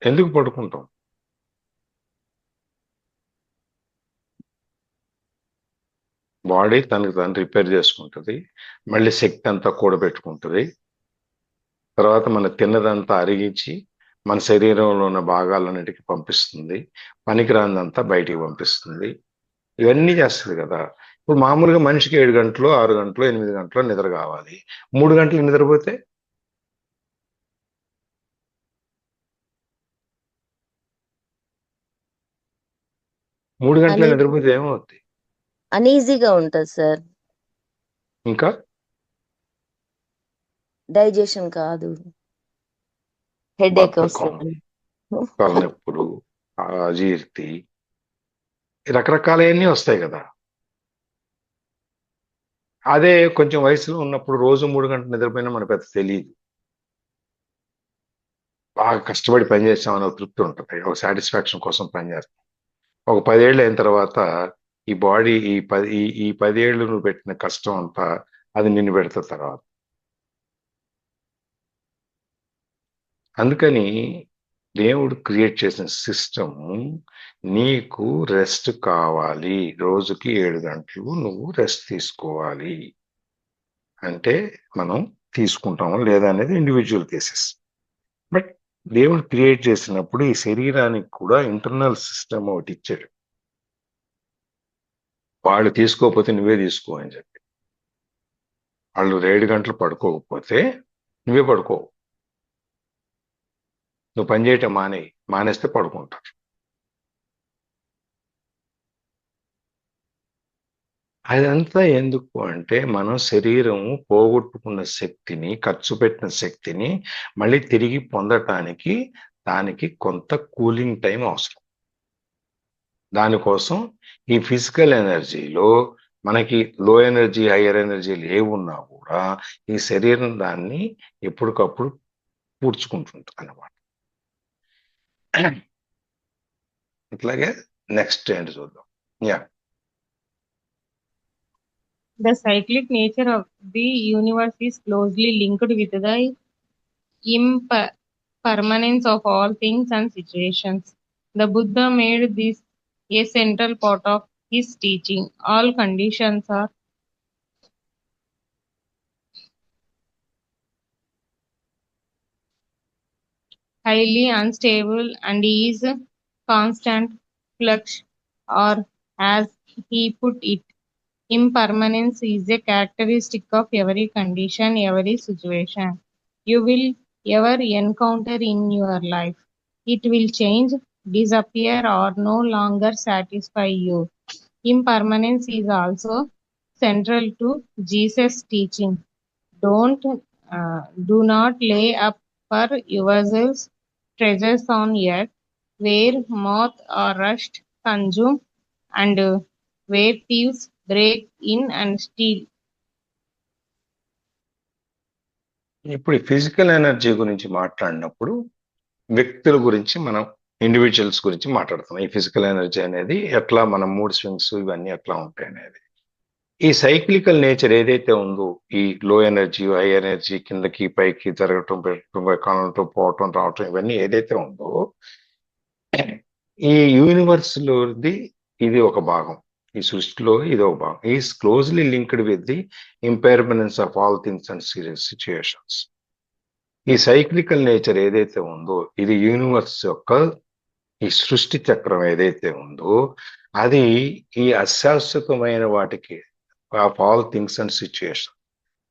ఎందుకు పడుకుంటాం? బాడీ తనకు తాను రిపేర్ చేసుకుంటుంది, మళ్ళీ శక్తి అంతా కూడబెట్టుకుంటుంది, తర్వాత మన తిన్నదంతా అరిగించి మన శరీరంలో ఉన్న భాగాలన్నిటికీ పంపిస్తుంది, పనికిరాందంతా బయటికి పంపిస్తుంది. ఇవన్నీ చేస్తుంది కదా. ఇప్పుడు మామూలుగా మనిషికి 7 గంటలు, 6 గంటలు, 8 గంటలు నిద్ర కావాలి. 3 గంటలు నిద్రపోతే ఏమవుద్ది? అనీజీగా ఉంటుంది సార్. ఇంకా డైజెషన్ కాదు, హెడేక్ వస్తుంది, తలనొప్పులు, అజీర్తి, రకరకాలవన్నీ వస్తాయి కదా. అదే కొంచెం వయసులో ఉన్నప్పుడు రోజు 3 గంటలు నిద్రపోయినా మనకు పెద్ద తెలియదు. బాగా కష్టపడి పనిచేసామని ఒక తృప్తి ఉంటుంది, ఒక సాటిస్ఫాక్షన్ కోసం పనిచేస్తాం. ఒక 10 ఏళ్ళు అయిన తర్వాత ఈ బాడీ ఈ 10 ఏళ్ళు నువ్వు పెట్టిన కష్టం అంతా అది నిన్ను పెడతా తర్వాత అందుకని దేవుడు క్రియేట్ చేసిన సిస్టమ్, నీకు రెస్ట్ కావాలి, రోజుకి 7 గంటలు నువ్వు రెస్ట్ తీసుకోవాలి అంటే మనం తీసుకుంటాము లేదా అనేది ఇండివిజువల్ కేసెస్. బట్ దేవుడు క్రియేట్ చేసినప్పుడు ఈ శరీరానికి కూడా ఇంటర్నల్ సిస్టమ్ ఒకటి ఇచ్చాడు. వాళ్ళు తీసుకోకపోతే నువ్వే తీసుకో అని చెప్పి. వాళ్ళు 7 గంటలు పడుకోకపోతే నువ్వే పడుకో, నువ్వు పని చేయటం మానేస్తే పడుకుంటారు. అదంతా ఎందుకు అంటే మనం శరీరం పోగొట్టుకున్న శక్తిని, ఖర్చు పెట్టిన శక్తిని మళ్ళీ తిరిగి పొందటానికి దానికి కొంత కూలింగ్ టైం అవసరం. దానికోసం ఈ ఫిజికల్ ఎనర్జీలో మనకి లో ఎనర్జీ, హైయర్ ఎనర్జీలు ఏమున్నా కూడా ఈ శరీరం దాన్ని ఎప్పటికప్పుడు పూడ్చుకుంటుంటుంది అన్నమాట. అట్లాగే నెక్స్ట్ ఏంటి చూద్దాం. The cyclic nature of the universe is closely linked with the impermanence of all things and situations. The Buddha made this a central part of his teaching. All conditions are highly unstable and is constant flux, or as he put it, impermanence is a characteristic of every condition, every situation you will ever encounter in your life. It will change, disappear, or no longer satisfy you. Impermanence is also central to Jesus' teaching. Do not lay up for yourselves treasures on earth, where moth or rust consume, and where thieves break in and steal. ఇప్పుడు physical energy గురించి మాట్లాడినప్పుడు వ్యక్తుల గురించి మనం individuals గురించి మాట్లాడుతున్నాం. ఈ physical energy అనేది ఎట్లా మన మూడ్ స్వింగ్స్ ఇవన్నీ ఎట్లా ఉంటాయి అనేది. ఈ సైక్లికల్ నేచర్ ఏదైతే ఉందో, ఈ లో ఎనర్జీ, హై ఎనర్జీ, కిందకి పైకి జరగటం, పెట్టడం, కాలంతో పోవటం, రావటం, ఇవన్నీ ఏదైతే ఉందో ఈ యూనివర్స్ లోది ఇది ఒక భాగం, ఈ సృష్టిలో ఇది ఒక భాగం. Is closely linked with the impermanence of all things and serious situations. ఈ సైక్లికల్ నేచర్ ఏదైతే ఉందో ఇది యూనివర్స్ యొక్క ఈ సృష్టి చక్రం ఏదైతే ఉందో అది ఈ అశాశ్వతమైన వాటికి of all things and situation.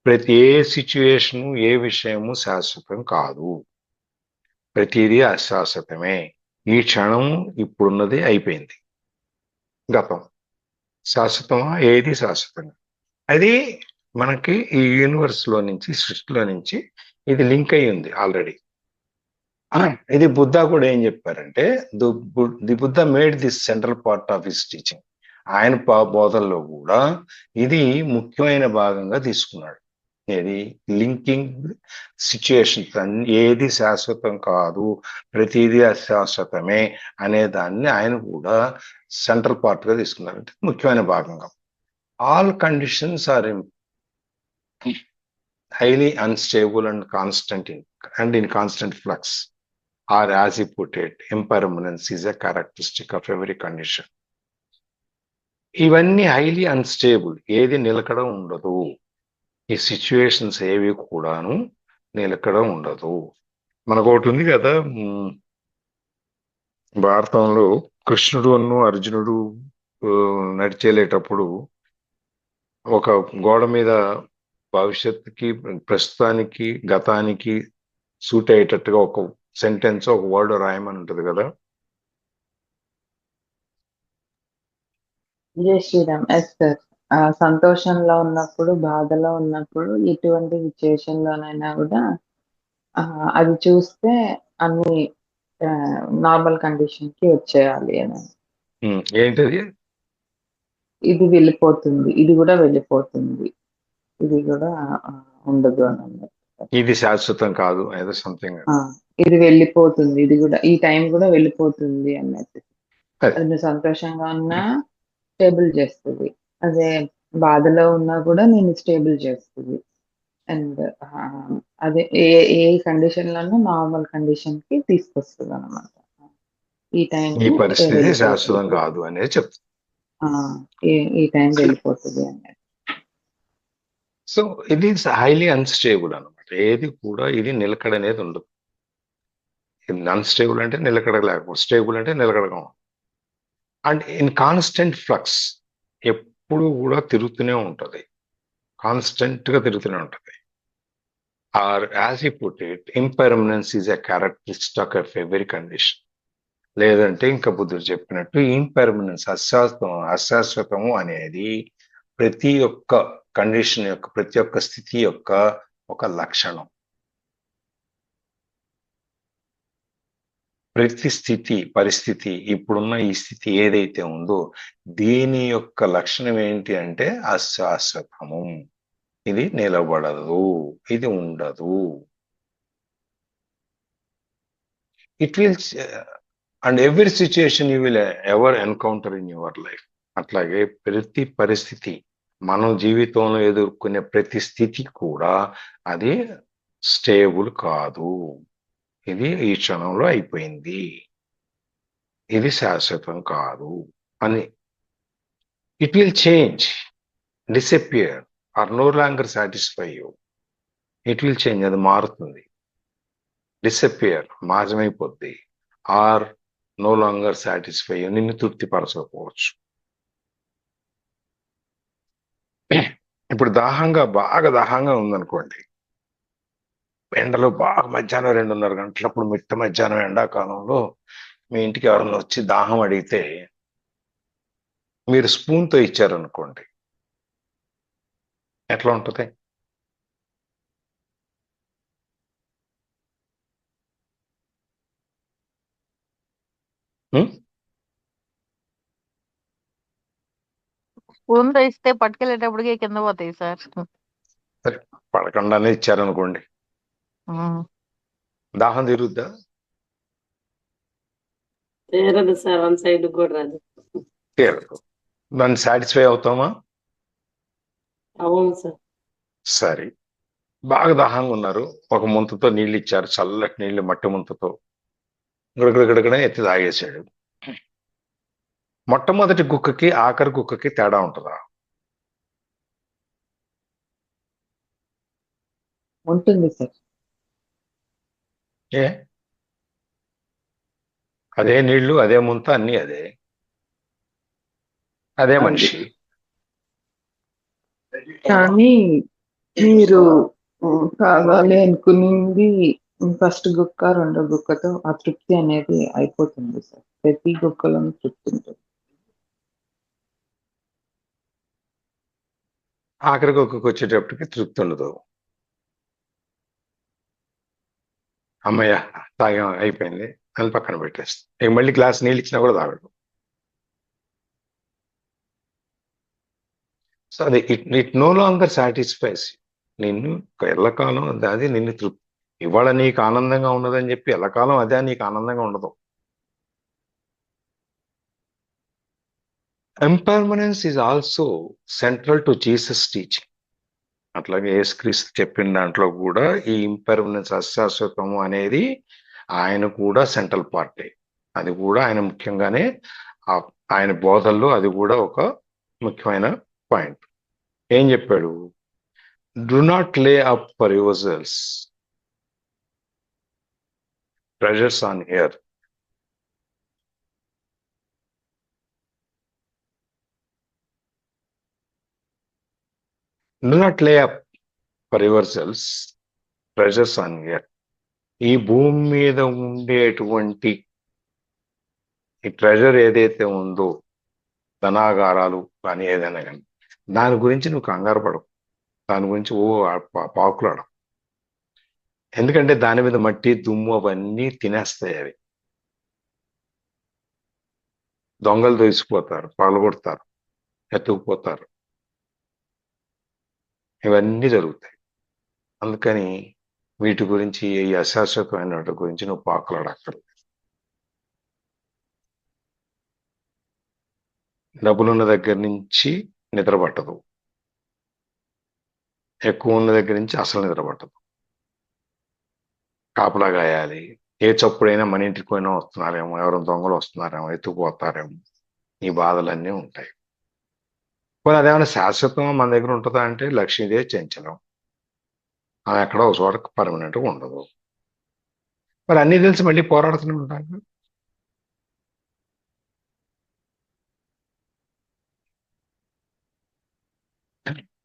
ప్రతి ఏ సిచ్యుయేషను, ఏ విషయము శాశ్వతం కాదు, ప్రతిదీ అశాశ్వతమే. ఈ క్షణం ఇప్పుడున్నది అయిపోయింది, గతం. శాశ్వతమా? ఏది శాశ్వతంగా. అది మనకి ఈ యూనివర్స్ లో నుంచి, సృష్టిలో నుంచి ఇది లింక్ అయి ఉంది ఆల్రెడీ. ఇది బుద్ధ కూడా ఏం చెప్పారంటే, the Buddha made this central part of his teaching. ఆయన బోధనలో కూడా ఇది ముఖ్యమైన భాగంగా తీసుకున్నాడు. ఏది? Linking situations. ఏది శాశ్వతం కాదు, ప్రతిదీ అశాశ్వతమే అనే దాన్ని ఆయన కూడా సెంట్రల్ పార్ట్ గా తీసుకున్నారు, అంటే ముఖ్యమైన భాగంగా. All conditions are highly unstable and in constant flux, or as he put it, impermanence is a characteristic of every condition. ఇవన్నీ హైలీ అన్స్టేబుల్, ఏది నిలకడ ఉండదు. ఈ సిచ్యువేషన్స్ ఏవి కూడాను నిలకడ ఉండదు. మనకు ఒకటి ఉంది కదా, భారతంలో కృష్ణుడు అర్జునుడు నడిచేలేటప్పుడు ఒక గోడ మీద భవిష్యత్తుకి, ప్రస్తుతానికి, గతానికి సూట్ అయ్యేటట్టుగా ఒక సెంటెన్స్, ఒక వర్డ్ రాయమని ఉంటుంది కదా. జై శ్రీరామ్. Yes sir. సంతోషంలో ఉన్నప్పుడు, బాధలో ఉన్నప్పుడు, ఎటువంటి సిచ్యుయేషన్ లోనైనా కూడా అది చూస్తే అన్ని నార్మల్ కండిషన్ కి వచ్చేయాలి అని. ఏంటది? ఇది వెళ్ళిపోతుంది, ఇది కూడా వెళ్ళిపోతుంది, ఇది కూడా ఉండదు అని అన్నారు. ఇది శాశ్వతం కాదు, ఏదో సంథింగ్. ఇది వెళ్ళిపోతుంది, ఇది కూడా, ఈ టైం కూడా వెళ్ళిపోతుంది అన్నట్టు. అది నువ్వు సంతోషంగా ఉన్నా స్టేబుల్ చేస్తుంది, అదే బాధలో ఉన్నా కూడా నేను స్టేబుల్ చేస్తుంది. అండ్ అదే ఏ ఏ కండిషన్ లోనూ నార్మల్ కండిషన్ కి తీసుకొస్తుంది అనమాట. ఈ ఈ టైంకి పరిస్థితి శాశ్వతం వెళ్ళిపోతుంది. కాదు అనేది చెప్తుంది. ఈ టైంకి వెళ్ళిపోతుంది అనేది. సో ఇది హైలీ అన్స్టేబుల్ అనమాట. ఏది కూడా ఇది నిలకడ అనేది ఉండదు. అన్స్టేబుల్ అంటే నిలకడ లేకపోతే, స్టేబుల్ అంటే నిలకడగా ఉంటుంది. అండ్ ఇన్ కాన్స్టెంట్ ఫ్లక్స్, ఎప్పుడు కూడా తిరుగుతూనే ఉంటుంది, కాన్స్టెంట్ గా తిరుగుతూనే ఉంటుంది. Or as you put it, impermanence is a characteristic of every condition. లేదంటే ఇంకా బుద్ధుడు చెప్పినట్టు ఇంపర్మనెన్స్, అశాశ్వతము అనేది ప్రతి ఒక్క కండిషన్ యొక్క, ప్రతి ఒక్క స్థితి యొక్క ఒక లక్షణం. ప్రతి స్థితి, పరిస్థితి, ఇప్పుడున్న ఈ స్థితి ఏదైతే ఉందో దీని యొక్క లక్షణం ఏంటి అంటే అశాశ్వతము. ఇది నిలబడదు, ఇది ఉండదు. It will and every situation you will ever encounter in your life. అట్లాగే ప్రతి పరిస్థితి, మనం జీవితంలో ఎదుర్కొనే ప్రతి స్థితి కూడా అది స్టేబుల్ కాదు. ఇది ఈ క్షణంలో అయిపోయింది, ఇది శాశ్వతం కాదు అని. It will change, disappear or no longer satisfy you. It will change, అది మారుతుంది. డిసపియర్, మాజమైపోద్ది. Or no longer satisfy you, నిన్ను తృప్తిపరచకపోవచ్చు. ఇప్పుడు బాగా దాహంగా ఉందనుకోండి, ఎండలో బాగా మధ్యాహ్నం 2:30 గంటలప్పుడు, మిట్ట మధ్యాహ్నం ఎండాకాలంలో మీ ఇంటికి ఎవరైనా వచ్చి దాహం అడిగితే మీరు స్పూన్తో ఇచ్చారనుకోండి, ఎట్లా ఉంటుంది? స్పూన్ తో ఇస్తే పట్టుకెళ్ళేటప్పటికి కింద పోతాయి సార్. సరే, పడకుండానే ఇచ్చారనుకోండి, దాహం తీరుద్దా? తీరదు సార్, వన్ సైడ్ కూడా రాదు. తీరదు. దాన్ని సాటిస్ఫై అవుతామా? అవును సార్. సరే, బాగా దాహంగా ఉన్నారు, ఒక ముంతతో నీళ్ళు ఇచ్చారు, చల్లటి నీళ్ళు, మట్టి ముంతతో గడగడగడగడే ఎత్తి తాగేశాడు. మొట్టమొదటి గుక్కకి ఆఖరి గుక్కకి తేడా ఉంటుందా? ఉంటుంది సార్. ఏ, అదే నీళ్లు, అదే ముంత, అన్ని అదే, అదే మనిషి. కానీ మీరు కావాలి అనుకునింది ఫస్ట్ గుక్క, రెండో గుక్కతో ఆ తృప్తి అనేది అయిపోతుంది సార్. ప్రతి గుక్కలోనూ తృప్తి ఉంటుంది. ఆఖరి గుక్కకి వచ్చేటప్పటికి తృప్తి ఉండదు. అమ్మయ్య, తాగాం, అయిపోయింది అని పక్కన పెట్టేస్తాం. ఇక మళ్ళీ గ్లాస్ నీళ్ళు ఇచ్చినా కూడా తాగడు. సో అది ఇట్ నో లాంగర్ సాటిస్ఫైస్. నిన్ను ఎల్లకాలం అది నిన్ను తృప్తి. ఇవాళ నీకు ఆనందంగా ఉన్నదని చెప్పి ఎల్లకాలం అదే నీకు ఆనందంగా ఉండదు. Impermanence is also central to Jesus teaching. అట్లాగే యేసుక్రీస్తు చెప్పిన దాంట్లో కూడా ఈ ఇంపర్మనెన్స్, అశాశ్వతము అనేది ఆయన కూడా సెంట్రల్ పార్టే. అది కూడా ఆయన ముఖ్యంగానే ఆయన బోధల్లో అది కూడా ఒక ముఖ్యమైన పాయింట్. ఏం చెప్పాడు? Do not lay up for yourselves treasures on earth. Do not lay up for yourselves treasures on earth. ఈ భూమి మీద ఉండేటువంటి ఈ ట్రెజర్ ఏదైతే ఉందో, ధనాగారాలు కానీ ఏదైనా కానీ, దాని గురించి నువ్వు కంగారు పడవు, దాని గురించి పాకులాడవు. ఎందుకంటే దాని మీద మట్టి, దుమ్ము అవన్నీ తినేస్తాయి. అవి దొంగలు దోసిపోతారు, పగలగొడతారు, ఎత్తుకుపోతారు, ఇవన్నీ జరుగుతాయి. అందుకని వీటి గురించి, ఈ అశాశ్వతమైన వాటి గురించి నువ్వు పాకులాడక్కర్లేదు. డబ్బులున్న దగ్గర నుంచి నిద్ర పట్టదు, ఎక్కువ ఉన్న దగ్గర నుంచి అసలు నిద్ర పట్టదు. కాపలా కాయాలి. ఏ చప్పుడైనా మన ఇంటికి పోయినా వస్తున్నారేమో, ఎవరైనా దొంగలు వస్తున్నారేమో, ఎత్తుకుపోతారేమో, ఈ బాధలన్నీ ఉంటాయి. పోనీ అదేమైనా శాశ్వతంగా మన దగ్గర ఉంటుందా అంటే లక్ష్మీదేవి చంచలం, ఆమె ఎక్కడో ఒక చోట పర్మనెంట్గా ఉండదు. మరి అన్నీ తెలిసి మళ్ళీ పోరాడుతూనే ఉంటాను.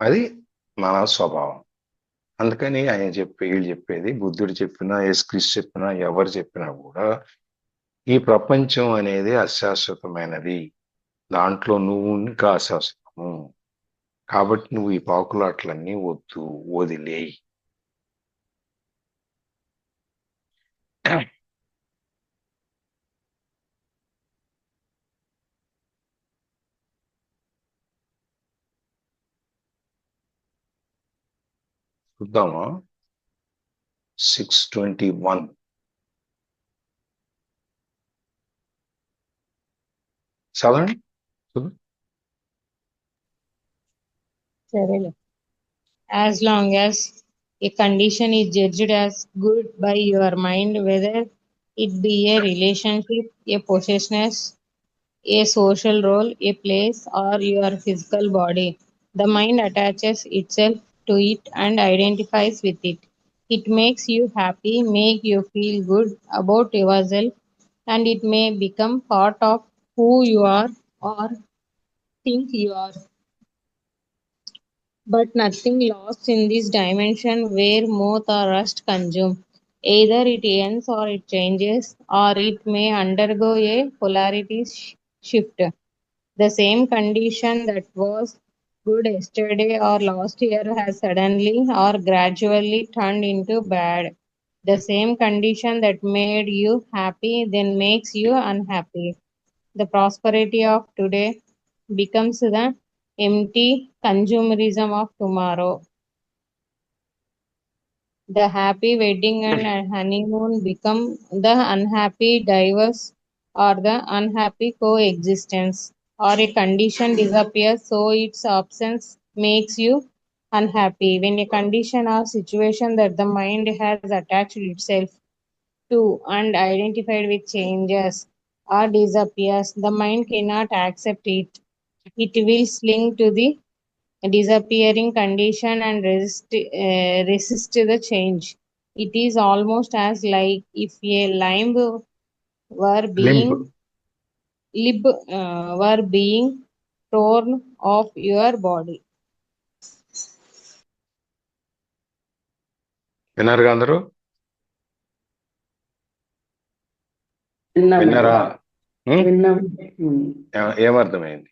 అది మన స్వభావం. అందుకని ఆయన వీళ్ళు చెప్పేది, బుద్ధుడు చెప్పినా, యేసుక్రీస్తు చెప్పినా, ఎవరు చెప్పినా కూడా ఈ ప్రపంచం అనేది అశాశ్వతమైనది, దాంట్లో నువ్వు ఇంకా అశాశ్వతము. కాబట్టి నువ్వు ఈ పాకులాట్లన్నీ వద్దు, వదిలేయి. చూద్దామా 6:21. చదవండి. As long as a condition is judged as good by your mind, whether it be a relationship, a possession, a social role, a place, or your physical body, the mind attaches itself to it and identifies with it. It makes you happy, make you feel good about yourself, and it may become part of who you are or think you are. But nothing lost in this dimension where moth or rust consume. Either it ends or it changes, or it may undergo a polarity shift. The same condition that was good yesterday or last year has suddenly or gradually turned into bad. The same condition that made you happy then makes you unhappy. The prosperity of today becomes the empty consumerism of tomorrow. The happy wedding and honeymoon become the unhappy divorce or the unhappy coexistence, or a condition disappears so its absence makes you unhappy. When a condition or situation that the mind has attached itself to and identified with changes or disappears, the mind cannot accept it. It will cling to the disappearing condition and resist the change. It is almost as like if a limb were being were being torn off your body. విన్నారుగా అందరూ? విన్నాం విన్నారా? విన్నాం. ఏమర్థమైంది?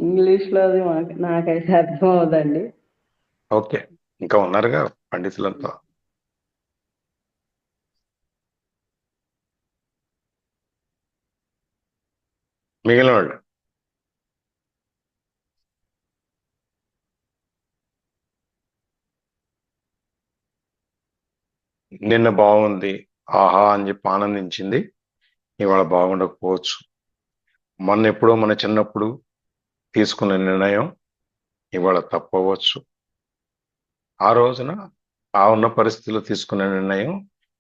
English లో అది నాకైతే అర్థం అవదండి. ఓకే, ఇంకా ఉన్నారుగా పండితులంతా. మిగిలిన వాళ్ళు నిన్న బాగుంది, ఆహా అని చెప్పి ఆనందించింది, ఇవాళ బాగుండకపోవచ్చు. మొన్న ఎప్పుడో మన చిన్నప్పుడు తీసుకున్న నిర్ణయం ఇవాళ తప్పవచ్చు. ఆ రోజున ఆ ఉన్న పరిస్థితుల్లో తీసుకున్న నిర్ణయం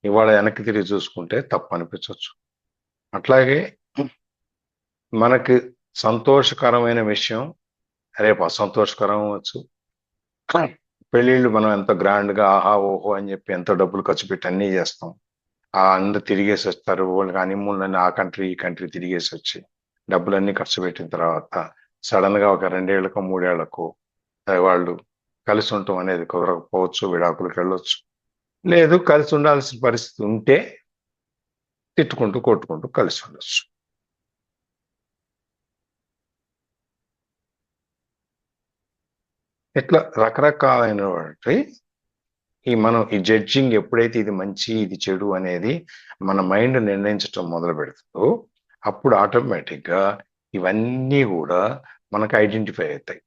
ఇవాళ వెనక్కి తిరిగి చూసుకుంటే తప్పు అనిపించవచ్చు. అట్లాగే మనకి సంతోషకరమైన విషయం రేపు అసంతోషకరం అవ్వచ్చు. పెళ్ళిళ్ళు మనం ఎంత గ్రాండ్ గా ఆహా ఓహో అని చెప్పి ఎంతో డబ్బులు ఖర్చు పెట్టి అన్నీ చేస్తాం. ఆ అందరు తిరిగేసి వస్తారు, వాళ్ళకి హనీమూన్లన్నీ ఆ కంట్రీ ఈ కంట్రీ తిరిగేసి వచ్చి డబ్బులన్నీ ఖర్చు పెట్టిన తర్వాత సడన్ గా ఒక 2 ఏళ్లకో 3 ఏళ్లకో వాళ్ళు కలిసి ఉండటం అనేది కుదరకపోవచ్చు, విడాకులకు వెళ్ళొచ్చు. లేదు కలిసి ఉండాల్సిన పరిస్థితి ఉంటే తిట్టుకుంటూ కొట్టుకుంటూ కలిసి ఉండొచ్చు. ఇట్లా రకరకాలైనటువంటి మనం ఈ జడ్జింగ్ ఎప్పుడైతే ఇది మంచి ఇది చెడు అనేది మన మైండ్ నిర్ణయించడం మొదలు పెడుతుందో అప్పుడు ఆటోమేటిక్ గా ఇవన్నీ కూడా మనకు ఐడెంటిఫై అవుతాయి.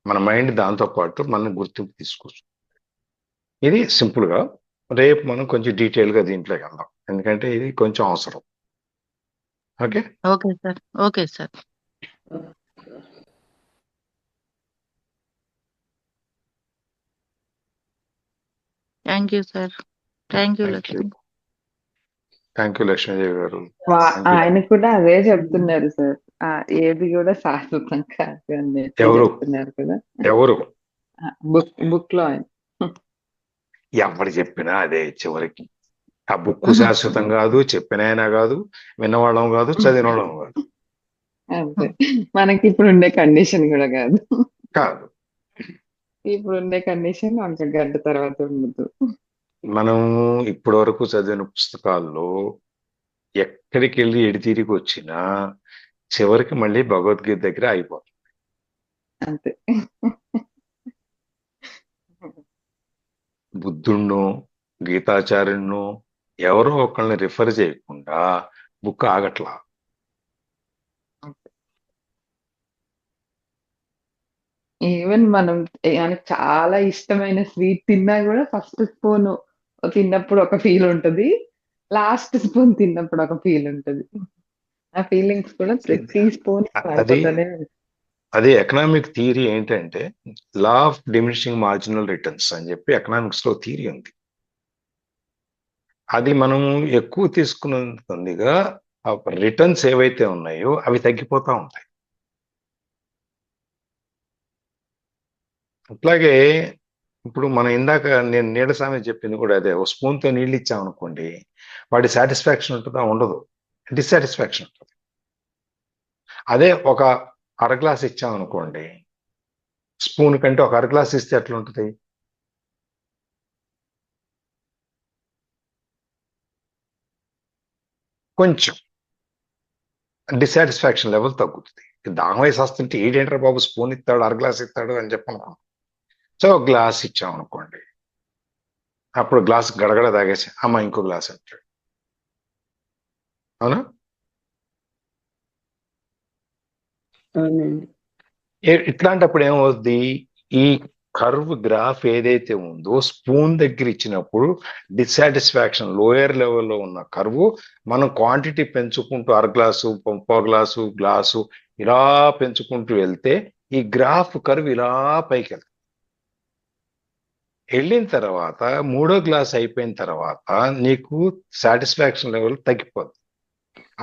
మన మైండ్ దాంతో పాటు మనం గుర్తింపు తీసుకోవచ్చు. ఇది సింపుల్ గా. రేపు మనం కొంచెం డీటెయిల్ గా దీంట్లోకి వెళ్దాం, ఎందుకంటే ఇది కొంచెం అవసరం. Okay okay sir. Okay sir. Thank you sir. Thank you thank you. Lakshmi. Thank you Lakshmidevi గారు. Thank you. ఆయన కూడా అదే చెప్తున్నారు సార్. ఏది కూడా శాశ్వతం కాదు అని చెప్పి ఎవరు చెప్తున్నారు కదా ఎవరు బుక్ లో ఆయన. ఎవరు చెప్పినా అదే చివరికి. ఆ బుక్ శాశ్వతం కాదు, చెప్పినైనా కాదు, విన్నవాళ్ళం కాదు, చదివినవాళ్ళం కాదు. అంతే. మనకి ఇప్పుడు ఉండే కండిషన్ కూడా కాదు. కాదు. ఇప్పుడు ఉండే కండిషన్ ఒక గంట తర్వాత ఉండదు. మనం ఇప్పటి వరకు చదివిన పుస్తకాల్లో ఎక్కడికి వెళ్ళి ఎడితిరిగి వచ్చినా చివరికి మళ్ళీ భగవద్గీత దగ్గర అయిపోతుంది. అంతే. బుద్ధుణ్ణో గీతాచార్యుణ్ణో ఎవరో ఒకళ్ళని రిఫర్ చేయకుండా బుక్ ఆగట్లా. ఈవెన్ మనం మనకి చాలా ఇష్టమైన స్వీట్ తిన్నా కూడా ఫస్ట్ స్పూన్ తిన్నప్పుడు ఒక ఫీల్ ఉంటది, లాస్ట్ స్పూన్ తిన్నప్పుడు ఒక ఫీల్ ఉంటది. ఆ ఫీలింగ్స్ కూడా ప్రతి స్పూన్ అది మారిపోతూనే ఉంటాయి. అది ఎకనామిక్ థియరీ ఏంటంటే law of diminishing marginal returns అని చెప్పి ఎకనామిక్స్ లో థియరీ ఉంది. అది మనం ఎక్కువ తీసుకున్నందుగా రిటర్న్స్ ఏవైతే ఉన్నాయో అవి తగ్గిపోతా ఉంటాయి. అట్లాగే ఇప్పుడు మనం ఇందాక నేను నీడ సామెత చెప్పింది కూడా అదే. ఒక స్పూన్తో నీళ్ళు ఇచ్చామనుకోండి, వాడి సాటిస్ఫాక్షన్ ఉంటుందా? ఉండదు, డిస్సాటిస్ఫాక్షన్ ఉంటుంది. అదే ఒక అర గ్లాస్ ఇచ్చామనుకోండి, స్పూన్ కంటే ఒక అర గ్లాస్ ఇస్తే ఎట్లా ఉంటుంది? కొంచెం డిస్సాటిస్ఫాక్షన్ లెవెల్ తగ్గుతుంది. దాహం వేసి వస్తుంటే ఏడేంటారు బాబు స్పూన్ ఇస్తాడు అర గ్లాస్ ఇస్తాడు అని చెప్పనుకోండి. సో ఒక గ్లాస్ ఇచ్చామనుకోండి, అప్పుడు గ్లాస్ గడగడ తాగేసి అమ్మ ఇంకో గ్లాస్ అంటాడు. అవునా? అవునండి. ఇట్లాంటప్పుడు ఏమవుద్ది? ఈ కర్వ్ గ్రాఫ్ ఏదైతే ఉందో స్పూన్ దగ్గర ఇచ్చినప్పుడు డిస్సాటిస్ఫాక్షన్ లోయర్ లెవెల్లో ఉన్న కర్వ్ మనం క్వాంటిటీ పెంచుకుంటూ అర గ్లాసు, పంపో గ్లాసు, గ్లాసు ఇలా పెంచుకుంటూ వెళ్తే ఈ గ్రాఫ్ కర్వ్ ఇలా పైకి వెళ్తుంది. వెళ్ళిన తర్వాత మూడో గ్లాస్ అయిపోయిన తర్వాత నీకు సాటిస్ఫాక్షన్ లెవెల్ తగ్గిపోద్ది.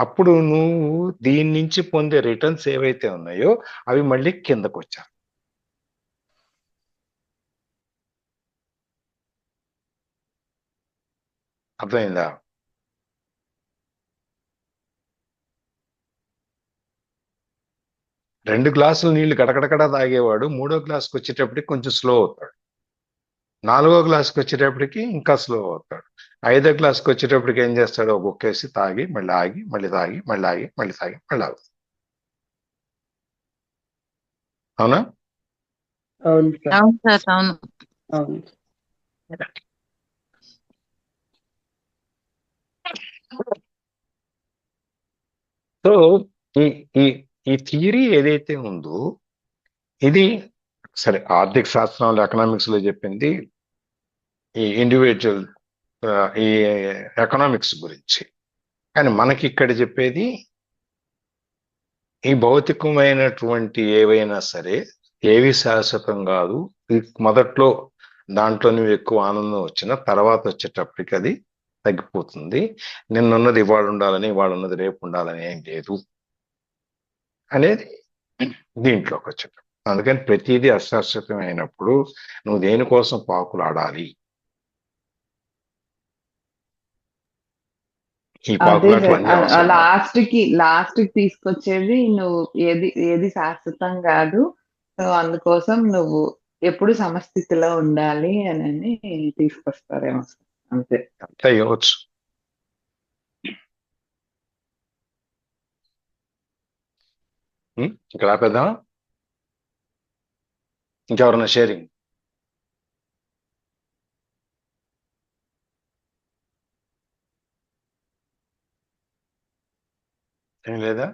అప్పుడు నువ్వు దీని నుంచి పొందే రిటర్న్స్ ఏవైతే ఉన్నాయో అవి మళ్ళీ కిందకు వచ్చారు. అర్థమైందా? రెండు గ్లాసులు నీళ్లు గడగడగడ తాగేవాడు మూడో గ్లాస్కి వచ్చేటప్పటికి కొంచెం స్లో అవుతాడు. నాలుగో గ్లాస్కి వచ్చేటప్పటికి ఇంకా స్లో అవుతాడు. ఐదో గ్లాస్కి వచ్చేటప్పటికి ఏం చేస్తాడు? ఒక బొక్కేసి తాగి మళ్ళీ ఆగి మళ్ళీ తాగి మళ్ళీ ఆగి మళ్ళీ తాగి మళ్ళీ ఆగు. అవునా? అవును సార్. అవును సార్. అవును. అవును. సో ఈ ఈ ఈ థియరీ ఏదైతే ఉందో ఇది సరే ఆర్థిక శాస్త్రంలో ఎకనామిక్స్ లో చెప్పింది ఈ ఇండివిజువల్ ఈ ఎకనామిక్స్ గురించి. కానీ మనకి ఇక్కడ చెప్పేది ఈ భౌతికమైనటువంటి ఏవైనా సరే ఏవి శాశ్వతం కాదు. మొదట్లో దాంట్లో నువ్వు ఎక్కువ ఆనందం వచ్చిన తర్వాత వచ్చేటప్పటికి అది తగ్గిపోతుంది. నిన్నున్నది ఇవాళ ఉండాలని ఇవాళ ఉన్నది రేపు ఉండాలని ఏం లేదు అనేది దీంట్లోకి వచ్చేటప్పుడు. అందుకని ప్రతిదీ అశాశ్వతం అయినప్పుడు నువ్వు దేనికోసం పాకులాడాలి? ఈ అదే పాకులాటలు అన్నీ అవసరం. లాస్ట్ కి తీసుకొచ్చేది నువ్వు ఏది శాశ్వతం కాదు. సో అందుకోసం నువ్వు ఎప్పుడు సమస్థితిలో ఉండాలి అని తీసుకొస్తారేమో సార్. అంతే. అంతే అయ్యవచ్చు. ఇక్కడ ఆపేద్దాం. ఇంకెవరన్నా షేరింగ్? ఏం లేదా?